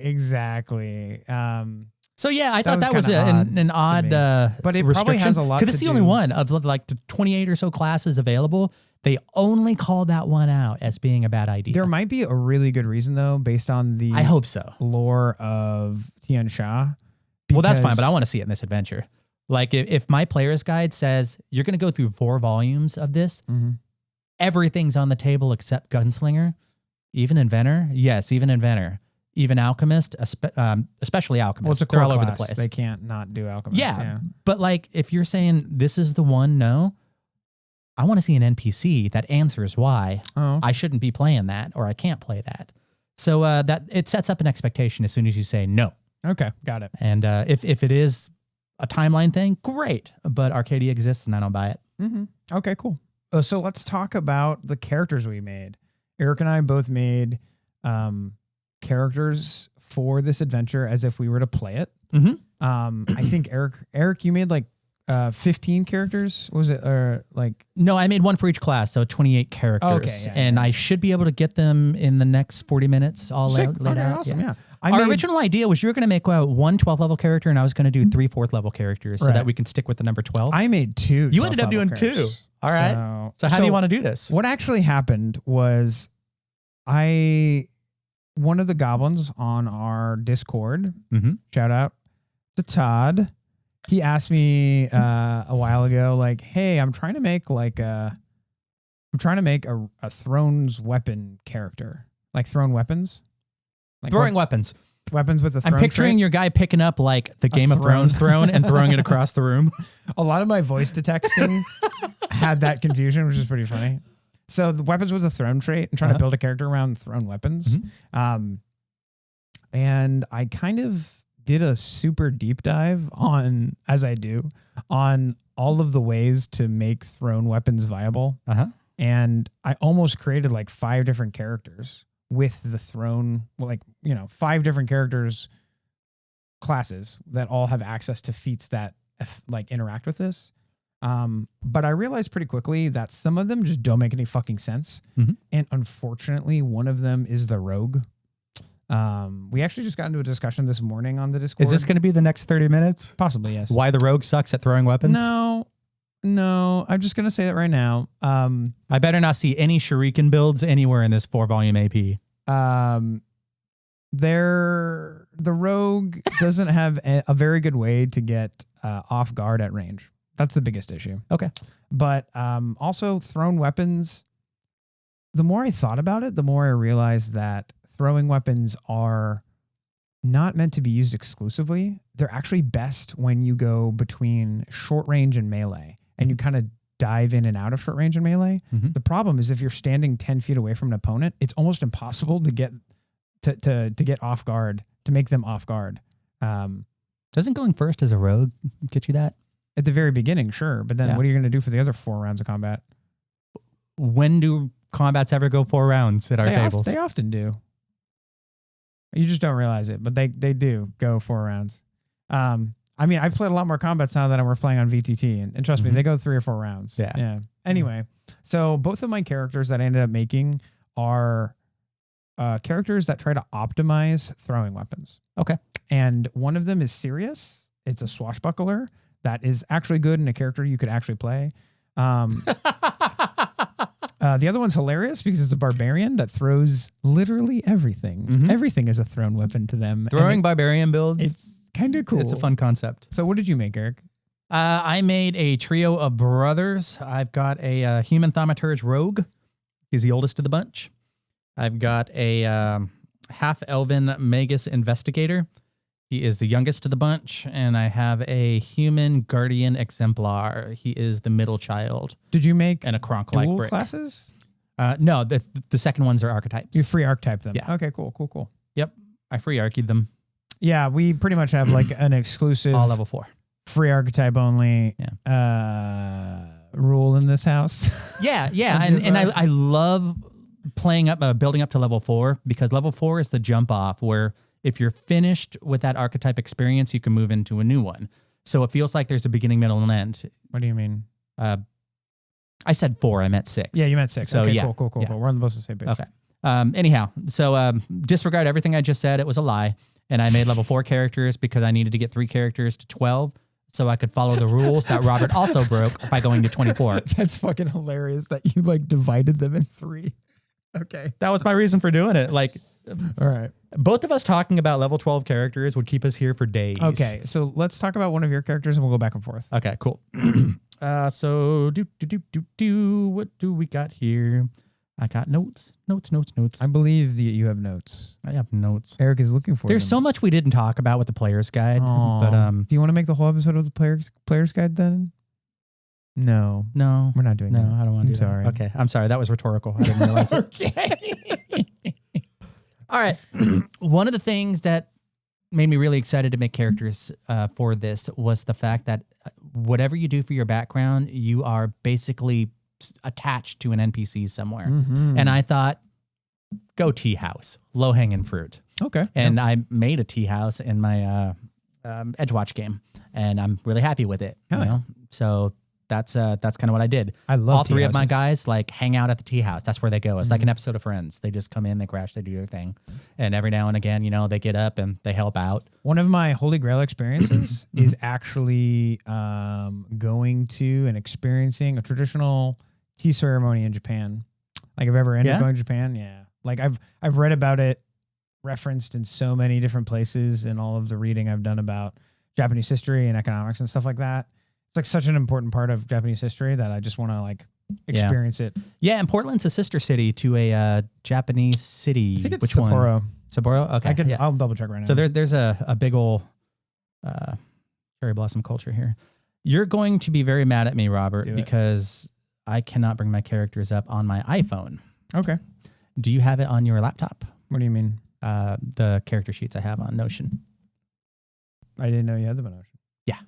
Exactly. So yeah, I thought that was an odd but it restriction. Probably has a lot to do. Because it's the only one of like the 28 or so classes available. They only called that one out as being a bad idea. There might be a really good reason though, based on the I hope so. lore of Tian Sha. Well, that's fine, but I want to see it in this adventure. Like if my player's guide says you're going to go through 4 volumes of this, everything's on the table except Gunslinger, even Inventor. Yes, even Inventor. Even Alchemist, especially Alchemist. Well, it's a They're all core over the class. place. They can't not do Alchemist. Yeah, but like if you're saying this is the one, no, I want to see an NPC that answers why I shouldn't be playing that or I can't play that. So that it sets up an expectation as soon as you say no. Okay, got it. And if it is a timeline thing, great. But Arcadia exists and I don't buy it. Mm-hmm. Okay, cool. So let's talk about the characters we made. Erik and I both made characters for this adventure as if we were to play it. Mm-hmm. I think Erik, you made like 15 characters. Was it like? No, I made one for each class, so 28 characters. Okay, and I should be able to get them in the next 40 minutes all laid out. Awesome, yeah. Our original idea was you were going to make one 12th level character, and I was going to do 3 4th level characters so that we can stick with the number 12. I made 2. You ended up doing 2. All right. So how do you want to do this? What actually happened was one of the goblins on our Discord, shout out to Todd. He asked me a while ago, like, "Hey, I'm trying to make a throne's weapon character, like thrown weapons, like throwing weapons with a throne." I'm picturing trait. your guy picking up like the Game of Thrones throne and throwing it across the room. A lot of my voice to texting had that confusion, which is pretty funny. So the weapons with a throne trait and trying to build a character around thrown weapons. And I kind of did a super deep dive on all of the ways to make thrown weapons viable. And I almost created like 5 different characters with the throne, 5 different characters classes that all have access to feats that like interact with this. But I realized pretty quickly that some of them just don't make any fucking sense. And unfortunately, one of them is the rogue. We actually just got into a discussion this morning on the Discord. Is this going to be the next 30 minutes? Possibly, yes. Why the rogue sucks at throwing weapons? No. I'm just going to say that right now. I better not see any Shuriken builds anywhere in this 4-volume AP. The rogue doesn't have a very good way to get off guard at range. That's the biggest issue. Okay. But also thrown weapons, the more I thought about it, the more I realized that throwing weapons are not meant to be used exclusively. They're actually best when you go between short range and melee and you kind of dive in and out of short range and melee. The problem is if you're standing 10 feet away from an opponent, it's almost impossible to get to get off guard, to make them off guard. Doesn't going first as a rogue get you that? At the very beginning, sure. But then what are you going to do for the other 4 rounds of combat? When do combats ever go 4 rounds at our tables? They often do. You just don't realize it, but they do go 4 rounds. I mean, I've played a lot more combats now that we're playing on VTT, and trust me, they go 3 or 4 rounds. Yeah. Anyway, so both of my characters that I ended up making are characters that try to optimize throwing weapons. Okay. And one of them is Sirius. It's a swashbuckler that is actually good and a character you could actually play. The other one's hilarious because it's a barbarian that throws literally everything. Mm-hmm. Everything is a thrown weapon to them. Throwing barbarian builds. It's kind of cool. It's a fun concept. So what did you make, Erik? I made a trio of brothers. I've got a human Thaumaturge rogue. He's the oldest of the bunch. I've got a half-elven Magus investigator. He is the youngest of the bunch. And I have a human guardian exemplar. He is the middle child. Did you make and a Kronk-like dual brick. classes? No, the second ones are archetypes. You free archetype them. Yeah. Okay, cool. Yep. I free arched them. Yeah, we pretty much have like an exclusive All level 4. free archetype only rule in this house. Yeah. and I love playing up, building up to level 4 because level 4 is the jump off where if you're finished with that archetype experience, you can move into a new one. So it feels like there's a beginning, middle, and end. What do you mean? I said 4, I meant 6. Yeah, you meant 6. So, okay, yeah. Cool. Yeah. We're on the same page. Okay. Anyhow, so disregard everything I just said. It was a lie. And I made level 4 characters because I needed to get 3 characters to 12 so I could follow the rules that Robert also broke by going to 24. That's fucking hilarious that you like divided them in 3. Okay. That was my reason for doing it. Like, all right. Both of us talking about level 12 characters would keep us here for days. Okay. So let's talk about one of your characters and we'll go back and forth. Okay, cool. So what do we got here? I got notes. I believe that you have notes. I have notes. Erik is looking for There's them. so much we didn't talk about with the player's guide. But do you want to make the whole episode of the player's guide then? No, we're not doing that. No, I don't want to do sorry. that. Okay, I'm sorry. That was rhetorical. I didn't realize it. Okay. All right. One of the things that made me really excited to make characters for this was the fact that whatever you do for your background, you are basically attached to an NPC somewhere. Mm-hmm. And I thought, go tea house, low hanging fruit. Okay. And I made a tea house in my Edgewatch game, and I'm really happy with it. Hell yeah. So that's kind of what I did. I love all 3 of my houses. guys like hang out at the tea house. That's where they go. It's like an episode of Friends. They just come in, they crash, they do their thing, and every now and again, they get up and they help out. One of my Holy Grail experiences is actually going to and experiencing a traditional tea ceremony in Japan. Like I've ever ended up going to Japan. Yeah. Like I've read about it referenced in so many different places in all of the reading I've done about Japanese history and economics and stuff like that. It's like such an important part of Japanese history that I just want to like experience it. Yeah, and Portland's a sister city to a Japanese city. I think it's Which Sapporo. one? Sapporo? Okay. I'll double check right now. So there's a big ol' cherry blossom culture here. You're going to be very mad at me, Robert, because I cannot bring my characters up on my iPhone. Okay. Do you have it on your laptop? What do you mean? The character sheets I have on Notion. I didn't know you had them on Notion. Yeah.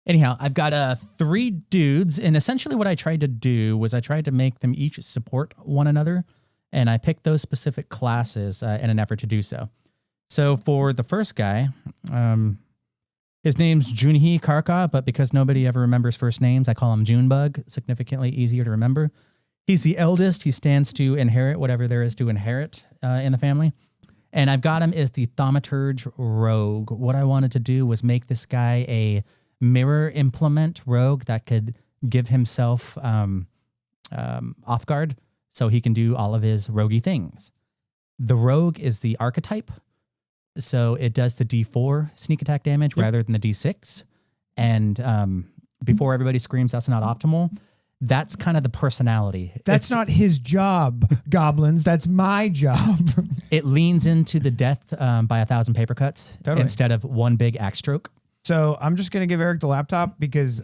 Anyhow, I've got 3 dudes, and essentially what I tried to do was I tried to make them each support one another, and I picked those specific classes in an effort to do so. So for the first guy, his name's Junhee Karka, but because nobody ever remembers first names, I call him Junebug, significantly easier to remember. He's the eldest. He stands to inherit whatever there is to inherit in the family. And I've got him as the Thaumaturge Rogue. What I wanted to do was make this guy a mirror implement rogue that could give himself off guard so he can do all of his roguey things. The rogue is the archetype. So it does the D4 sneak attack damage rather than the D6. And before everybody screams that's not optimal, that's kind of the personality. That's not his job, goblins. That's my job. It leans into the death by 1,000 paper cuts instead of one big axe stroke. So I'm just going to give Erik the laptop because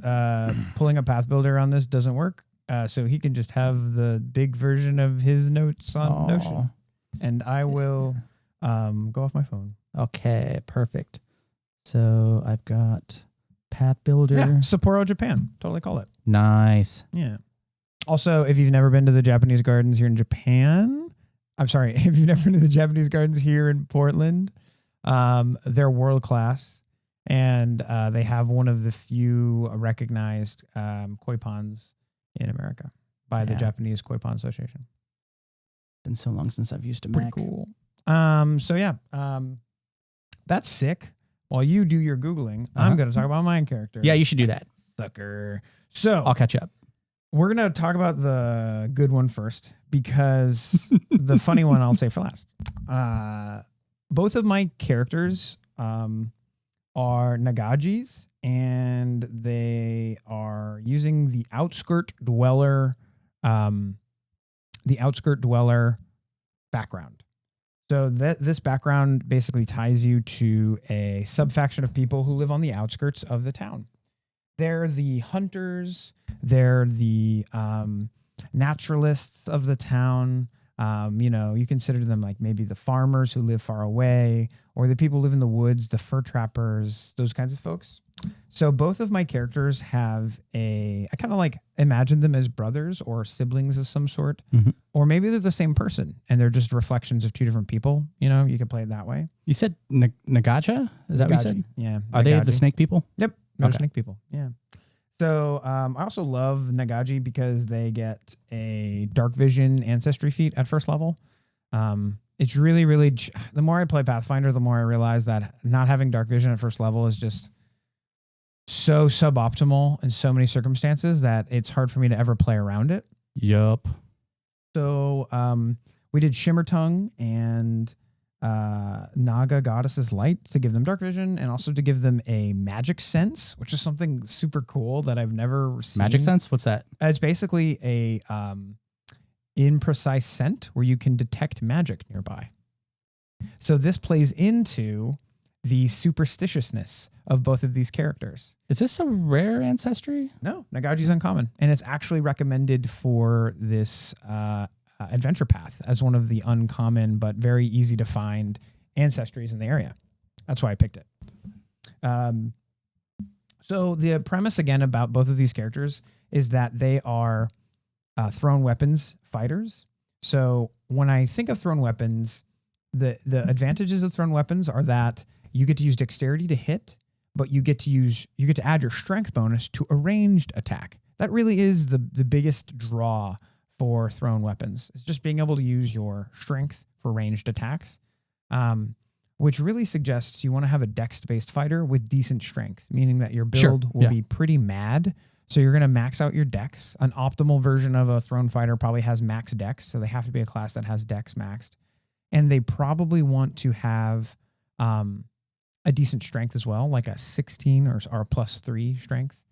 pulling a path builder on this doesn't work. So he can just have the big version of his notes on Notion. And I will go off my phone. Okay, perfect. So I've got path builder. Yeah, Sapporo, Japan. Totally call it. Nice. Yeah. Also, if you've never been to the Japanese gardens here in Japan, I'm sorry, if you've never been to the Japanese gardens here in Portland, they're world class. And they have one of the few recognized koi ponds in America by the Japanese Koi Pond Association. been so long since I've used a Pretty Mac. cool. So yeah, that's sick. While you do your Googling, I'm going to talk about my character. Yeah, you should do that. Sucker. So I'll catch up. we're going to talk about the good one first because the funny one I'll say for last. Both of my characters are Nagajis, and they are using the outskirt dweller background. So this background basically ties you to a subfaction of people who live on the outskirts of the town. They're the hunters. They're the naturalists of the town. You consider them like maybe the farmers who live far away, or the people who live in the woods, the fur trappers, those kinds of folks. So both of my characters have I kind of like imagine them as brothers or siblings of some sort, or maybe they're the same person and they're just reflections of two different people. You can play it that way. You said Nagaja? Is that what you said? Yeah. Are they the snake people? Yep. They're Okay. snake people. Yeah. So I also love Nagaji because they get a dark vision ancestry feat at first level. It's really, really, the more I play Pathfinder, the more I realize that not having dark vision at first level is just so suboptimal in so many circumstances that it's hard for me to ever play around it. Yup. So we did Shimmer Tongue and Naga Goddess's Light to give them dark vision and also to give them a magic sense, which is something super cool that I've never seen. Magic sense? What's that? It's basically a imprecise scent where you can detect magic nearby. So this plays into the superstitiousness of both of these characters. Is this a rare ancestry? No, Nagaji's uncommon, and it's actually recommended for this adventure path as one of the uncommon but very easy to find ancestries in the area. That's why I picked it. So the premise again about both of these characters is that they are thrown weapons fighters. So when I think of thrown weapons, the advantages of thrown weapons are that you get to use dexterity to hit, but you get to add your strength bonus to a ranged attack. That really is the biggest draw for thrown weapons. It's just being able to use your strength for ranged attacks, which really suggests you want to have a dex-based fighter with decent strength, meaning that your build will be pretty mad. So you're going to max out your dex. An optimal version of a thrown fighter probably has max dex, so they have to be a class that has dex maxed. And they probably want to have a decent strength as well, like a 16 or a +3 strength.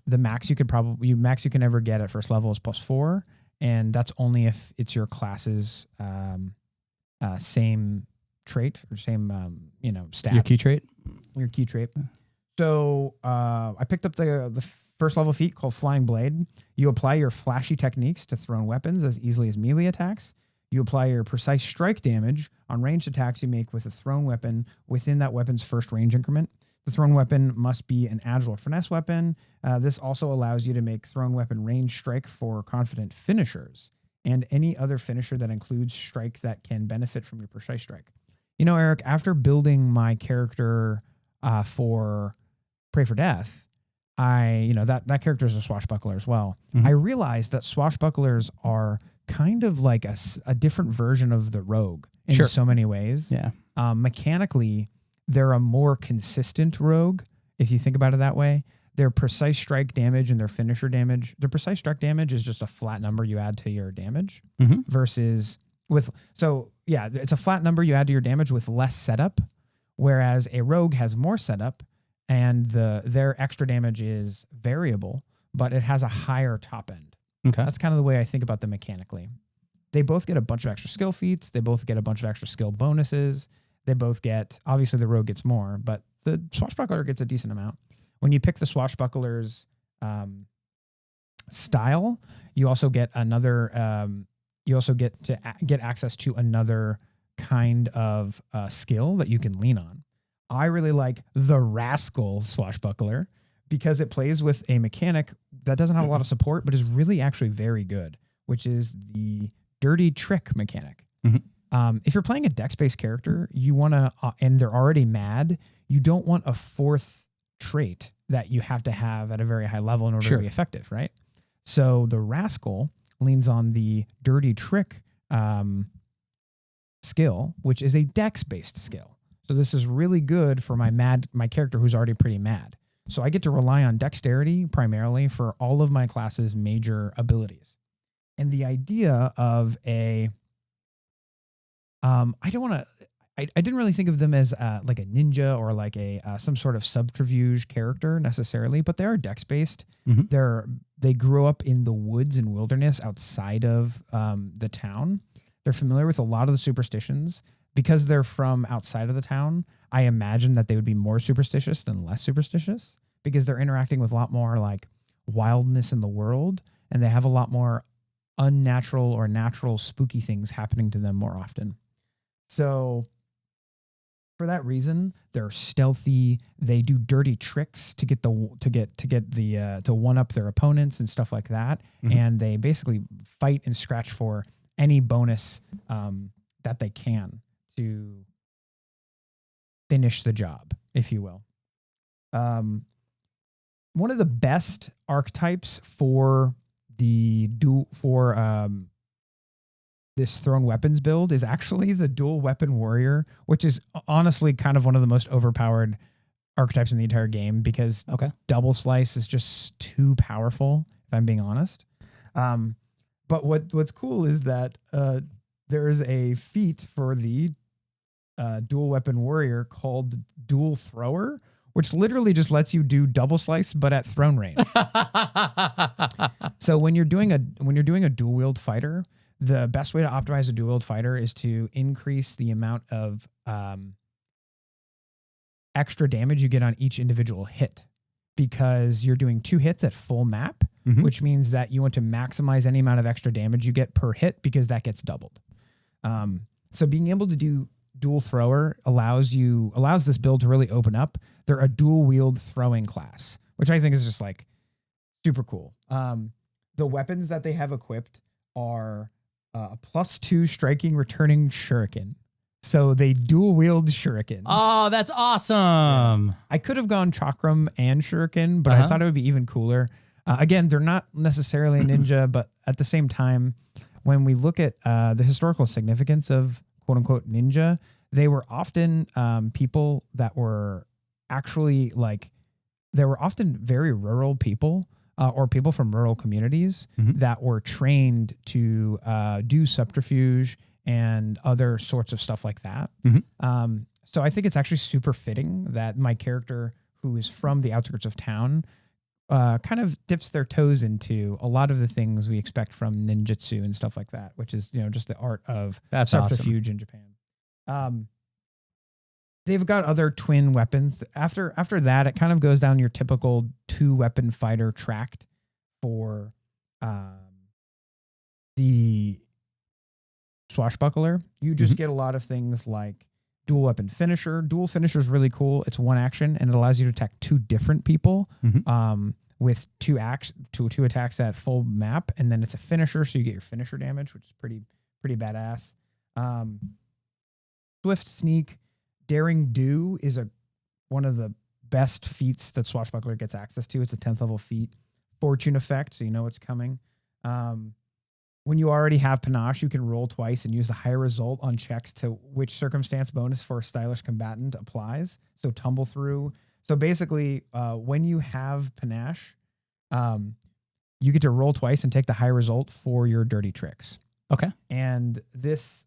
The max you can ever get at first level is +4, and that's only if it's your class's same trait or same stat. Your key trait? Your key trait. So I picked up the first level feat called Flying Blade. You apply your flashy techniques to thrown weapons as easily as melee attacks. You apply your precise strike damage on ranged attacks you make with a thrown weapon within that weapon's first range increment. The thrown weapon must be an agile or finesse weapon. This also allows you to make thrown weapon range strike for confident finishers and any other finisher that includes strike that can benefit from your precise strike. Erik, after building my character for Pray for Death, that character is a swashbuckler as well. Mm-hmm. I realized that swashbucklers are kind of like a different version of the rogue in so many ways. Yeah. Mechanically, they're a more consistent rogue, if you think about it that way. Their precise strike damage and their finisher damage. Their precise strike damage is just a flat number you add to your damage versus it's a flat number you add to your damage with less setup, whereas a rogue has more setup and their extra damage is variable, but it has a higher top end. Okay. That's kind of the way I think about them mechanically. They both get a bunch of extra skill feats. They both get a bunch of extra skill bonuses. They both get, obviously the rogue gets more, but the swashbuckler gets a decent amount. When you pick the swashbuckler's style, you also get get access to another kind of skill that you can lean on. I really like the Rascal Swashbuckler because it plays with a mechanic that doesn't have a lot of support, but is really actually very good, which is the Dirty Trick mechanic. Mm-hmm. If you're playing a dex-based character, you want to, and they're already mad, you don't want a fourth trait that you have to have at a very high level in order to be effective, right? So the Rascal leans on the dirty trick skill, which is a dex-based skill. So this is really good for my character who's already pretty mad. So I get to rely on dexterity primarily for all of my class's major abilities. And the idea of I didn't really think of them as like a ninja or like some sort of subterfuge character necessarily, but they are dex-based. Mm-hmm. They grew up in the woods and wilderness outside of the town. They're familiar with a lot of the superstitions. Because they're from outside of the town, I imagine that they would be more superstitious than less superstitious because they're interacting with a lot more like wildness in the world, and they have a lot more unnatural or natural spooky things happening to them more often. So for that reason, they're stealthy. They do dirty tricks to get to one up their opponents and stuff like that. Mm-hmm. And they basically fight and scratch for any bonus that they can to finish the job, if you will. One of the best archetypes for this thrown weapons build is actually the dual weapon warrior, which is honestly kind of one of the most overpowered archetypes in the entire game because double slice is just too powerful, if I'm being honest. But what's cool is that there is a feat for the dual weapon warrior called dual thrower, which literally just lets you do double slice but at thrown range. So when you're doing a dual wield fighter, the best way to optimize a dual wield fighter is to increase the amount of extra damage you get on each individual hit, because you're doing 2 hits at full map, mm-hmm. which means that you want to maximize any amount of extra damage you get per hit because that gets doubled. So being able to do dual thrower allows this build to really open up. They're a dual wield throwing class, which I think is just like super cool. The weapons that they have equipped are a +2 striking returning shuriken. So they dual wield shurikens. Oh, that's awesome. Yeah. I could have gone chakram and shuriken, but I thought it would be even cooler. Again, they're not necessarily a ninja, but at the same time, when we look at the historical significance of quote unquote ninja, they were often people that were actually they were often very rural people or people from rural communities mm-hmm. that were trained to do subterfuge and other sorts of stuff like that. Mm-hmm. So I think it's actually super fitting that my character, who is from the outskirts of town, kind of dips their toes into a lot of the things we expect from ninjutsu and stuff like that, which is, just the art of subterfuge in Japan. They've got other twin weapons. After that, it kind of goes down your typical 2-weapon fighter tract for the Swashbuckler. You just mm-hmm. get a lot of things like dual weapon finisher. Dual finisher is really cool. It's 1 action and it allows you to attack 2 different people mm-hmm. With 2 attacks at full map, and then it's a finisher, so you get your finisher damage, which is pretty badass. Swift Sneak, Daring Do is one of the best feats that Swashbuckler gets access to. It's a 10th level feat. Fortune effect, so you know it's coming. When you already have panache, you can roll twice and use the higher result on checks to which circumstance bonus for a stylish combatant applies. So tumble through. So basically, when you have panache, you get to roll twice and take the high result for your dirty tricks. Okay. And this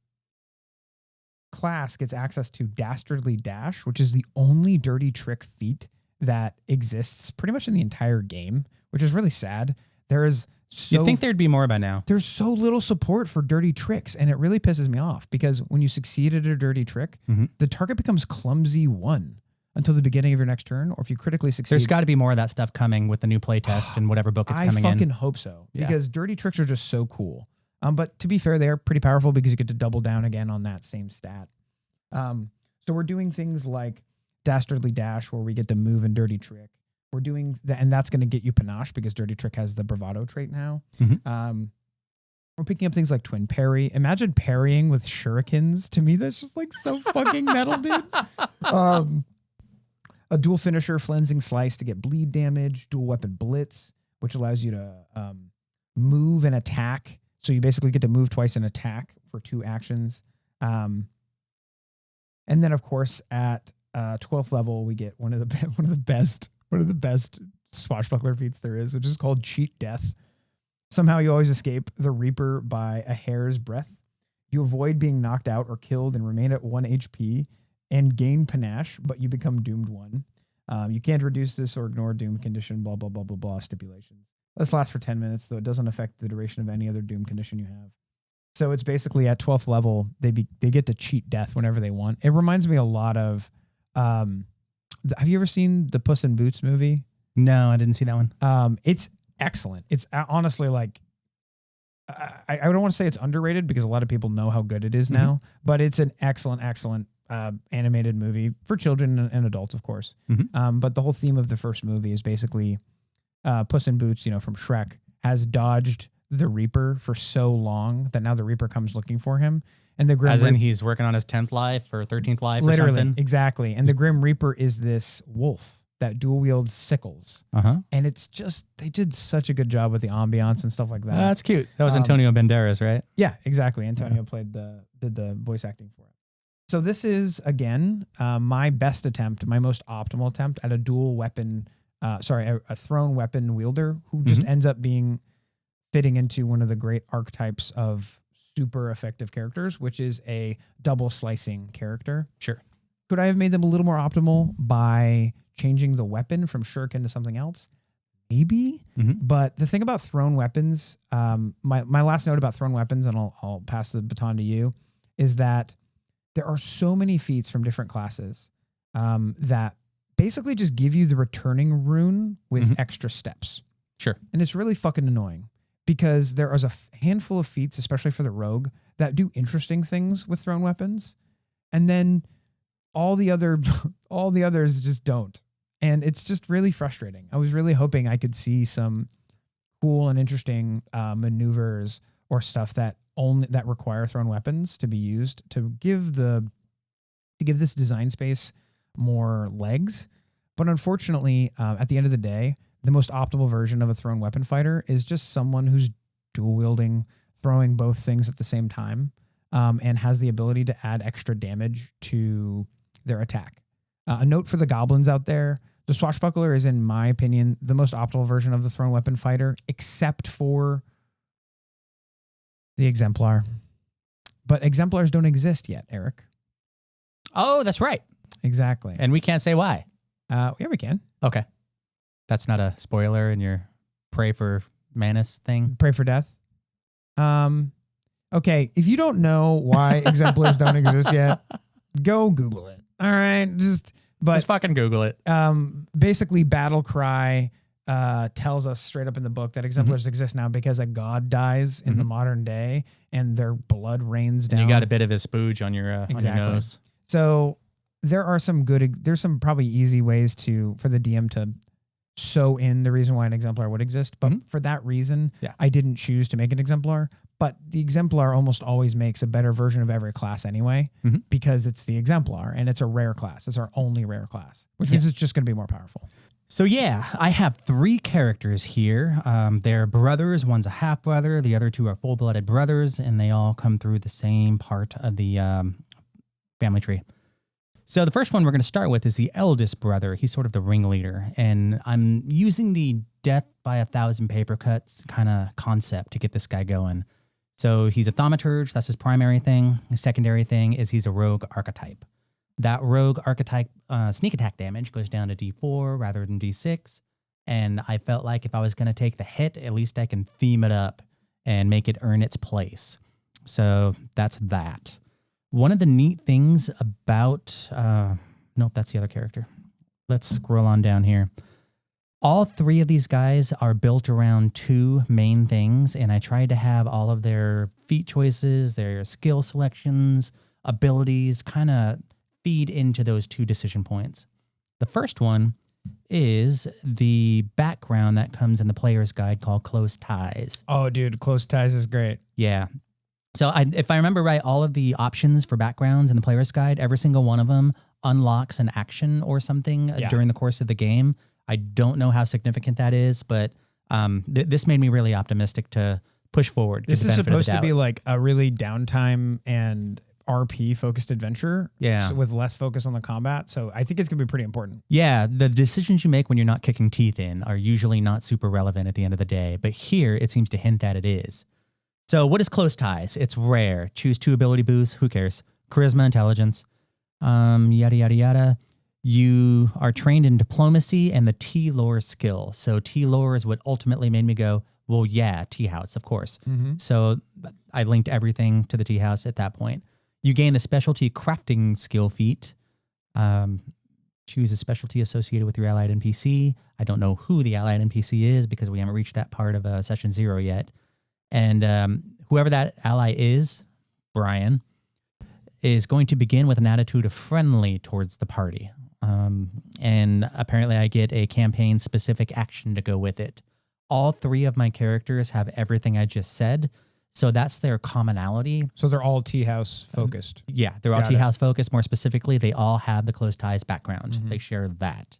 class gets access to Dastardly Dash, which is the only dirty trick feat that exists pretty much in the entire game, which is really sad. You'd think there'd be more by now. There's so little support for dirty tricks, and it really pisses me off because when you succeed at a dirty trick, mm-hmm. the target becomes clumsy 1 until the beginning of your next turn, or if you critically succeed. There's got to be more of that stuff coming with the new playtest and whatever book it's coming in. I fucking hope so, because dirty tricks are just so cool. But to be fair, they are pretty powerful because you get to double down again on that same stat. So we're doing things like Dastardly Dash, where we get to move in dirty trick. We're doing that, and that's going to get you panache because dirty trick has the bravado trait now. Mm-hmm. We're picking up things like twin parry. Imagine parrying with shurikens. To me, that's just like so fucking metal, dude. A dual finisher, Flensing Slice to get bleed damage. Dual weapon blitz, which allows you to move and attack. So you basically get to move twice and attack for 2 actions. And then of course at 12th level we get one of the best swashbuckler feats there is, which is called Cheat Death. Somehow you always escape the Reaper by a hair's breadth. You avoid being knocked out or killed and remain at 1 HP and gain panache, but you become doomed 1. You can't reduce this or ignore doom condition, blah, blah, blah, blah, blah stipulations. This lasts for 10 minutes, though it doesn't affect the duration of any other doom condition you have. So it's basically at 12th level, they get to cheat death whenever they want. It reminds me a lot of, have you ever seen the Puss in Boots movie? No, I didn't see that one. It's excellent. It's honestly like, I don't want to say it's underrated because a lot of people know how good it is now, but it's an excellent animated movie for children and adults, of course. But the whole theme of the first movie is basically Puss in Boots, from Shrek, has dodged the Reaper for so long that now the Reaper comes looking for him. And the Grim As in he's working on his 10th life or 13th life or something? Exactly. And the Grim Reaper is this wolf that dual wields sickles. And it's just, they did such a good job with the ambiance and stuff like that. That's cute. That was Antonio Banderas, right? Yeah, exactly. Antonio did the voice acting for it. So this is, again, my best attempt, my most optimal attempt at a dual weapon, a thrown weapon wielder who just ends up fitting into one of the great archetypes of super effective characters, which is a double slicing character. Sure. Could I have made them a little more optimal by changing the weapon from Shuriken to something else? Maybe. But the thing about thrown weapons, my last note about thrown weapons, and I'll pass the baton to you, is that there are so many feats from different classes that basically just give you the returning rune with extra steps. Sure. And it's really fucking annoying because there is a handful of feats, especially for the rogue, that do interesting things with thrown weapons. And then all the others just don't. And it's just really frustrating. I was really hoping I could see some cool and interesting maneuvers or stuff that require thrown weapons to be used to give this design space more legs. But unfortunately, at the end of the day, the most optimal version of a thrown weapon fighter is just someone who's dual wielding, throwing both things at the same time, and has the ability to add extra damage to their attack. A note for the goblins out there: the Swashbuckler is, in my opinion, the most optimal version of the thrown weapon fighter, except for the Exemplar. But Exemplars don't exist yet, Erik. Oh, that's right. Exactly. And we can't say why. Yeah, we can. Okay. That's not a spoiler in your pray for Manus thing? Pray for death. Okay, if you don't know why Exemplars don't exist yet, go Google it. All right, just fucking Google it. Basically, Battle Cry tells us straight up in the book that Exemplars exist now because a god dies in the modern day and their blood rains down. You got a bit of his spooge on your nose. So there's some probably easy ways for the DM to sew in the reason why an Exemplar would exist. But for that reason, I didn't choose to make an Exemplar. But the Exemplar almost always makes a better version of every class anyway, because it's the Exemplar and it's a rare class. It's our only rare class, which means it's just going to be more powerful. So yeah, I have 3 characters here. They're brothers. One's a half-brother. The other 2 are full-blooded brothers, and they all come through the same part of the family tree. So the first one we're going to start with is the eldest brother. He's sort of the ringleader, and I'm using the death by 1,000 paper cuts kind of concept to get this guy going. So he's a Thaumaturge. That's his primary thing. His secondary thing is he's a rogue archetype. That rogue archetype sneak attack damage goes down to D4 rather than D6. And I felt like if I was going to take the hit, at least I can theme it up and make it earn its place. So that's that. One of the neat things about... nope, that's the other character. Let's scroll on down here. All 3 of these guys are built around 2 main things, and I tried to have all of their feat choices, their skill selections, abilities kind of feed into those 2 decision points. The first one is the background that comes in the player's guide called Close Ties. Oh, dude, Close Ties is great. Yeah. So if I remember right, all of the options for backgrounds in the player's guide, every single one of them unlocks an action or something during the course of the game. I don't know how significant that is, but This made me really optimistic to push forward. This is supposed to be like a really downtime and RP focused adventure. Yeah. With less focus on the combat. So I think it's going to be pretty important. Yeah. The decisions you make when you're not kicking teeth in are usually not super relevant at the end of the day. But here it seems to hint that it is. So what is close ties? It's rare. Choose 2 ability boosts. Who cares? Charisma, intelligence, yada, yada, yada. You are trained in diplomacy and the T-lore skill. So T-lore is what ultimately made me go, well, yeah, T-house, of course. Mm-hmm. So I linked everything to the T-house at that point. You gain the specialty crafting skill feat. Choose a specialty associated with your allied NPC. I don't know who the allied NPC is because we haven't reached that part of session 0 yet. And whoever that ally is, Brian, is going to begin with an attitude of friendly towards the party. And apparently I get a campaign-specific action to go with it. All 3 of my characters have everything I just said, so that's their commonality. So they're all T-house focused. Yeah, they're all T-house focused. More specifically, they all have the close ties background. Mm-hmm. They share that.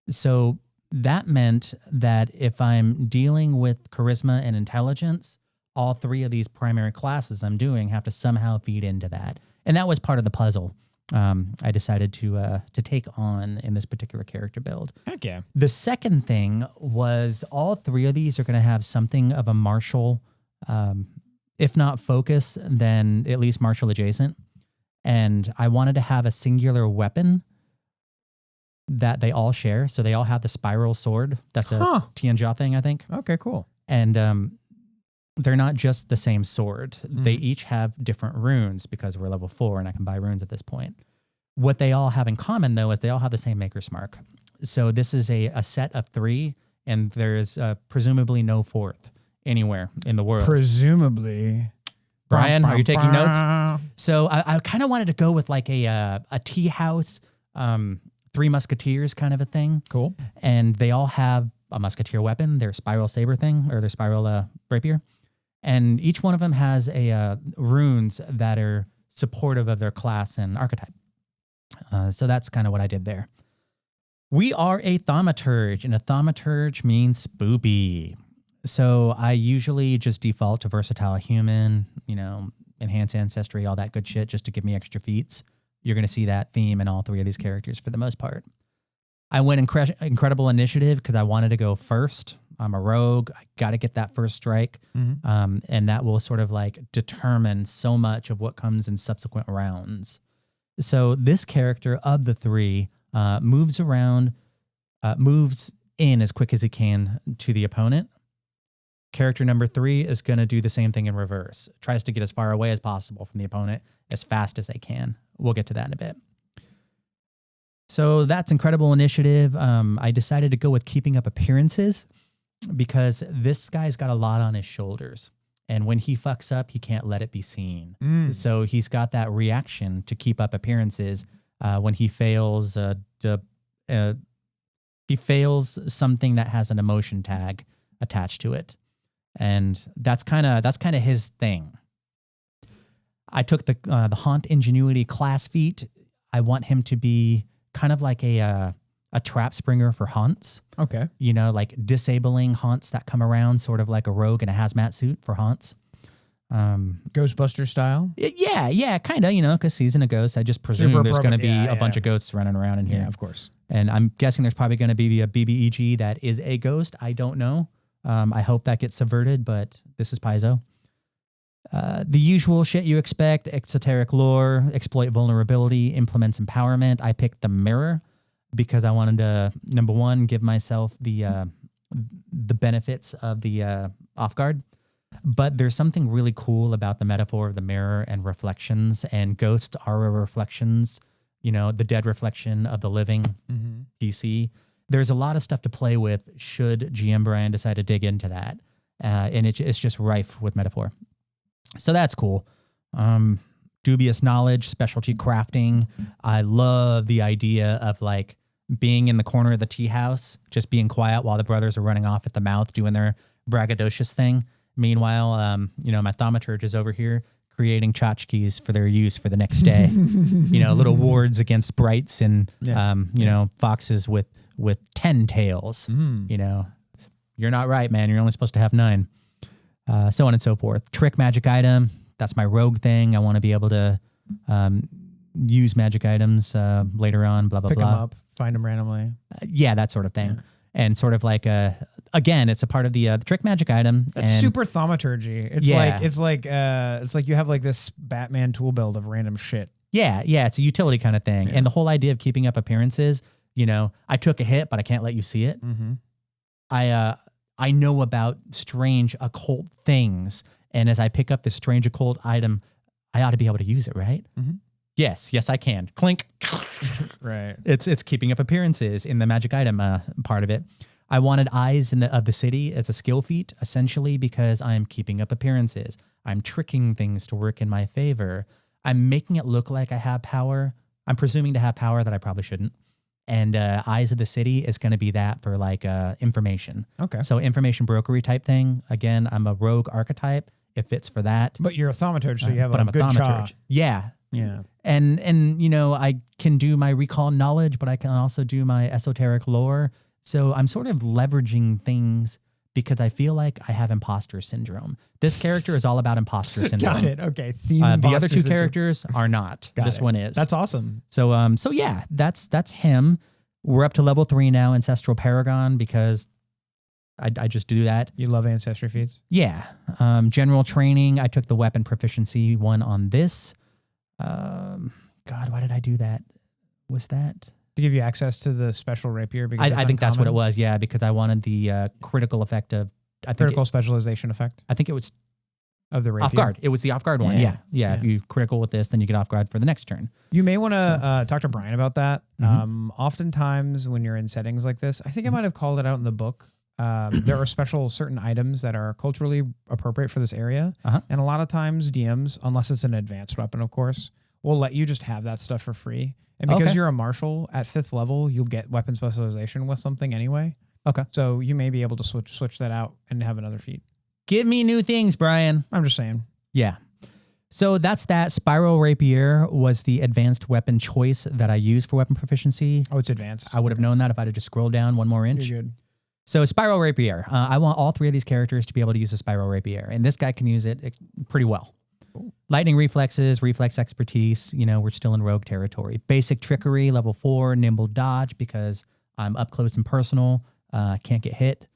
So that meant that if I'm dealing with charisma and intelligence, all 3 of these primary classes I'm doing have to somehow feed into that. And that was part of the puzzle I decided to take on in this particular character build. Heck yeah. The second thing was all 3 of these are going to have something of a martial, if not focus, then at least martial adjacent. And I wanted to have a singular weapon that they all share. So they all have the spiral sword. That's a Tianjia thing, I think. Okay, cool. And they're not just the same sword. They each have different runes because we're level 4 and I can buy runes at this point. What they all have in common, though, is they all have the same maker's mark. So this is a set of 3, and there is presumably no 4th anywhere in the world. Presumably. Brian, are you taking notes? So I kind of wanted to go with like a tea house, 3 musketeers kind of a thing. Cool. And they all have a musketeer weapon, their spiral saber thing, or their spiral rapier. And each one of them has runes that are supportive of their class and archetype. So that's kind of what I did there. We are a Thaumaturge, and a Thaumaturge means spoopy. So I usually just default to versatile human, enhance ancestry, all that good shit, just to give me extra feats. You're going to see that theme in all 3 of these characters for the most part. I went incredible initiative because I wanted to go first. I'm a rogue. I got to get that first strike. Mm-hmm. And that will sort of like determine so much of what comes in subsequent rounds. So this character of the 3 moves around, moves in as quick as he can to the opponent. Character number 3 is going to do the same thing in reverse. Tries to get as far away as possible from the opponent as fast as they can. We'll get to that in a bit. So that's incredible initiative. I decided to go with keeping up appearances because this guy's got a lot on his shoulders. And when he fucks up, he can't let it be seen. So he's got that reaction to keep up appearances when he fails. He fails something that has an emotion tag attached to it. And that's kind of his thing. I took the Haunt Ingenuity class feat. I want him to be kind of like a trap springer for haunts. Okay. Like disabling haunts that come around, sort of like a rogue in a hazmat suit for haunts. Ghostbuster style? Yeah, kind of, because Season of Ghosts, I just presume there's going to be a bunch of ghosts running around in here. Yeah, of course. And I'm guessing there's probably going to be a BBEG that is a ghost. I don't know. I hope that gets subverted, but this is Paizo. The usual shit you expect: exoteric lore, exploit vulnerability, implements empowerment. I picked the mirror because I wanted to, number 1, give myself the benefits of the off guard. But there's something really cool about the metaphor of the mirror and reflections, and ghosts are reflections, the dead reflection of the living DC. There's a lot of stuff to play with should GM Brian decide to dig into that. And it's just rife with metaphor. So that's cool. Dubious knowledge, specialty crafting. I love the idea of like being in the corner of the tea house, just being quiet while the brothers are running off at the mouth doing their braggadocious thing. Meanwhile, my Thaumaturge is over here creating tchotchkes for their use for the next day. Little wards against sprites and, foxes with 10 tails, you're not right, man. You're only supposed to have 9. So on and so forth. Trick magic item. That's my rogue thing. I want to be able to use magic items later on, blah, blah, Pick blah. them up, find them randomly. Yeah, that sort of thing. Yeah. And sort of like, again, it's a part of the trick magic item. That's super thaumaturgy. It's like you have like this Batman tool build of random shit. Yeah, it's a utility kind of thing. Yeah. And the whole idea of keeping up appearances, I took a hit, but I can't let you see it. Mm-hmm. I know about strange occult things, and as I pick up this strange occult item, I ought to be able to use it, right? Mm-hmm. Yes, I can. Clink. Right. It's keeping up appearances in the magic item part of it. I wanted eyes of the city as a skill feat, essentially because I'm keeping up appearances. I'm tricking things to work in my favor. I'm making it look like I have power. I'm presuming to have power that I probably shouldn't. And Eyes of the City is going to be that for like information. Okay. So information brokery type thing. Again, I'm a rogue archetype. It fits for that. But you're a thaumaturge, so you have but I'm a good thaumaturge. chaw. Yeah. Yeah. And I can do my recall knowledge, but I can also do my esoteric lore. So I'm sort of leveraging things because I feel like I have imposter syndrome. This character is all about imposter syndrome. Got it. Okay. The other two characters are not. This one is. That's awesome. So yeah, that's him. We're up to level 3 now, Ancestral Paragon, because I just do that. You love ancestry feats? Yeah. General training. I took the weapon proficiency one on this. God, why did I do that? Was that to give you access to the special rapier? Because I think that's what it was. Yeah, because I wanted the critical effect of critical specialization effect. I think it was of the rapier. Off guard. It was the off guard one. Yeah. If you critical with this, then you get off guard for the next turn. You may want to talk to Brian about that. Mm-hmm. Oftentimes when you're in settings like this, I think I might have called it out in the book. There are certain items that are culturally appropriate for this area. And a lot of times DMs, unless it's an advanced weapon, of course, will let you just have that stuff for free. And because you're a marshal at 5th level, you'll get weapon specialization with something anyway. Okay. So you may be able to switch that out and have another feat. Give me new things, Brian. I'm just saying. Yeah. So that's that. Spiral Rapier was the advanced weapon choice that I used for weapon proficiency. Oh, it's advanced. I would have known that if I'd have just scrolled down 1 more inch. You're good. So Spiral Rapier. I want all 3 of these characters to be able to use a Spiral Rapier, and this guy can use it pretty well. Cool. Lightning reflexes, reflex expertise. We're still in rogue territory. Basic trickery, level 4, nimble dodge because I'm up close and personal. Can't get hit.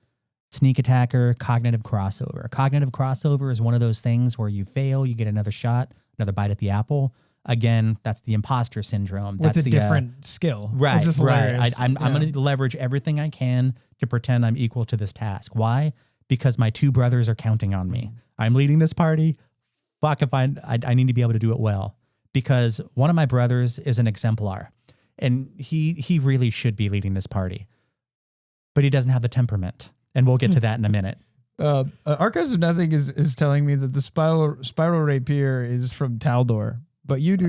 Sneak attacker, cognitive crossover. Cognitive crossover is one of those things where you fail, you get another shot, another bite at the apple. Again, that's the imposter syndrome. With that's a different skill. Right, right. I'm going to leverage everything I can to pretend I'm equal to this task. Why? Because my 2 brothers are counting on me. I'm leading this party. Fuck if I need to be able to do it well. Because one of my brothers is an exemplar. And he really should be leading this party. But he doesn't have the temperament. And we'll get to that in a minute. Archives of Nothing is telling me that the spiral rapier is from Taldor. But you do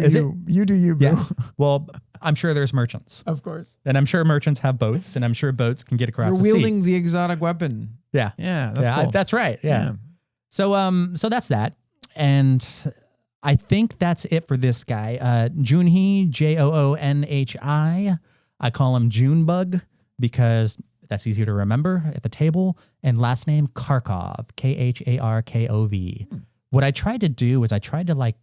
you do you, bro. Yeah. Well, I'm sure there's merchants. Of course. And I'm sure merchants have boats, and I'm sure boats can get across the sea. You're wielding the exotic weapon. Yeah. Yeah, that's cool. That's right. Yeah. So that's that. And I think that's it for this guy. Joonhi, Joonhi. I call him Junebug because that's easier to remember at the table. And last name Kharkov, Kharkov. What I tried to do is I tried to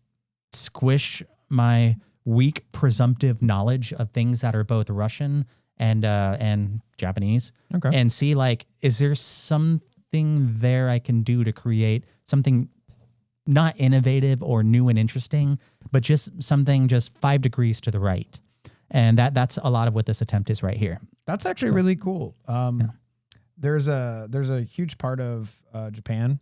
squish my weak presumptive knowledge of things that are both Russian and Japanese, and see is there something there I can do to create something not innovative or new and interesting, but just something just 5 degrees to the right. And that's a lot of what this attempt is right here. That's actually really cool. There's a huge part of Japan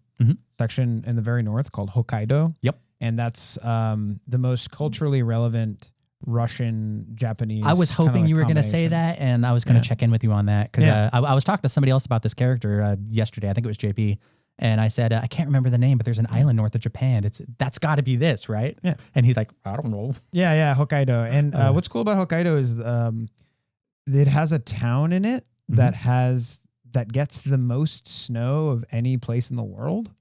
section in the very north called Hokkaido. Yep. And that's the most culturally relevant Russian, Japanese. I was hoping you were going to say that, and I was going to check in with you on that because I was talking to somebody else about this character yesterday. I think it was JP. And I said, I can't remember the name, but there's an island north of Japan. That's got to be this, right? Yeah. And he's like, I don't know. Yeah, Hokkaido. And what's cool about Hokkaido is it has a town in it that gets the most snow of any place in the world,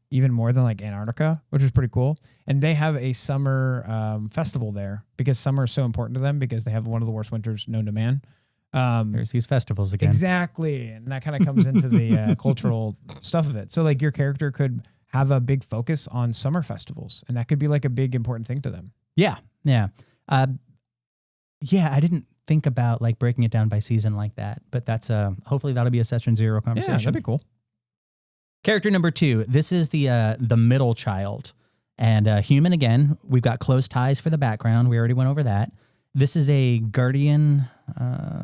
even more than Antarctica, which is pretty cool. And they have a summer festival there because summer is so important to them because they have one of the worst winters known to man. There's these festivals again. Exactly. And that kind of comes into the cultural stuff of it. So like your character could have a big focus on summer festivals, and that could be like a big important thing to them. Yeah. Yeah. I didn't think about like breaking it down by season like that, but that's hopefully that'll be a session 0 conversation. Yeah, that'd be cool. Character number 2. This is the middle child, and human again. We've got close ties for the background. We already went over that. This is a guardian. God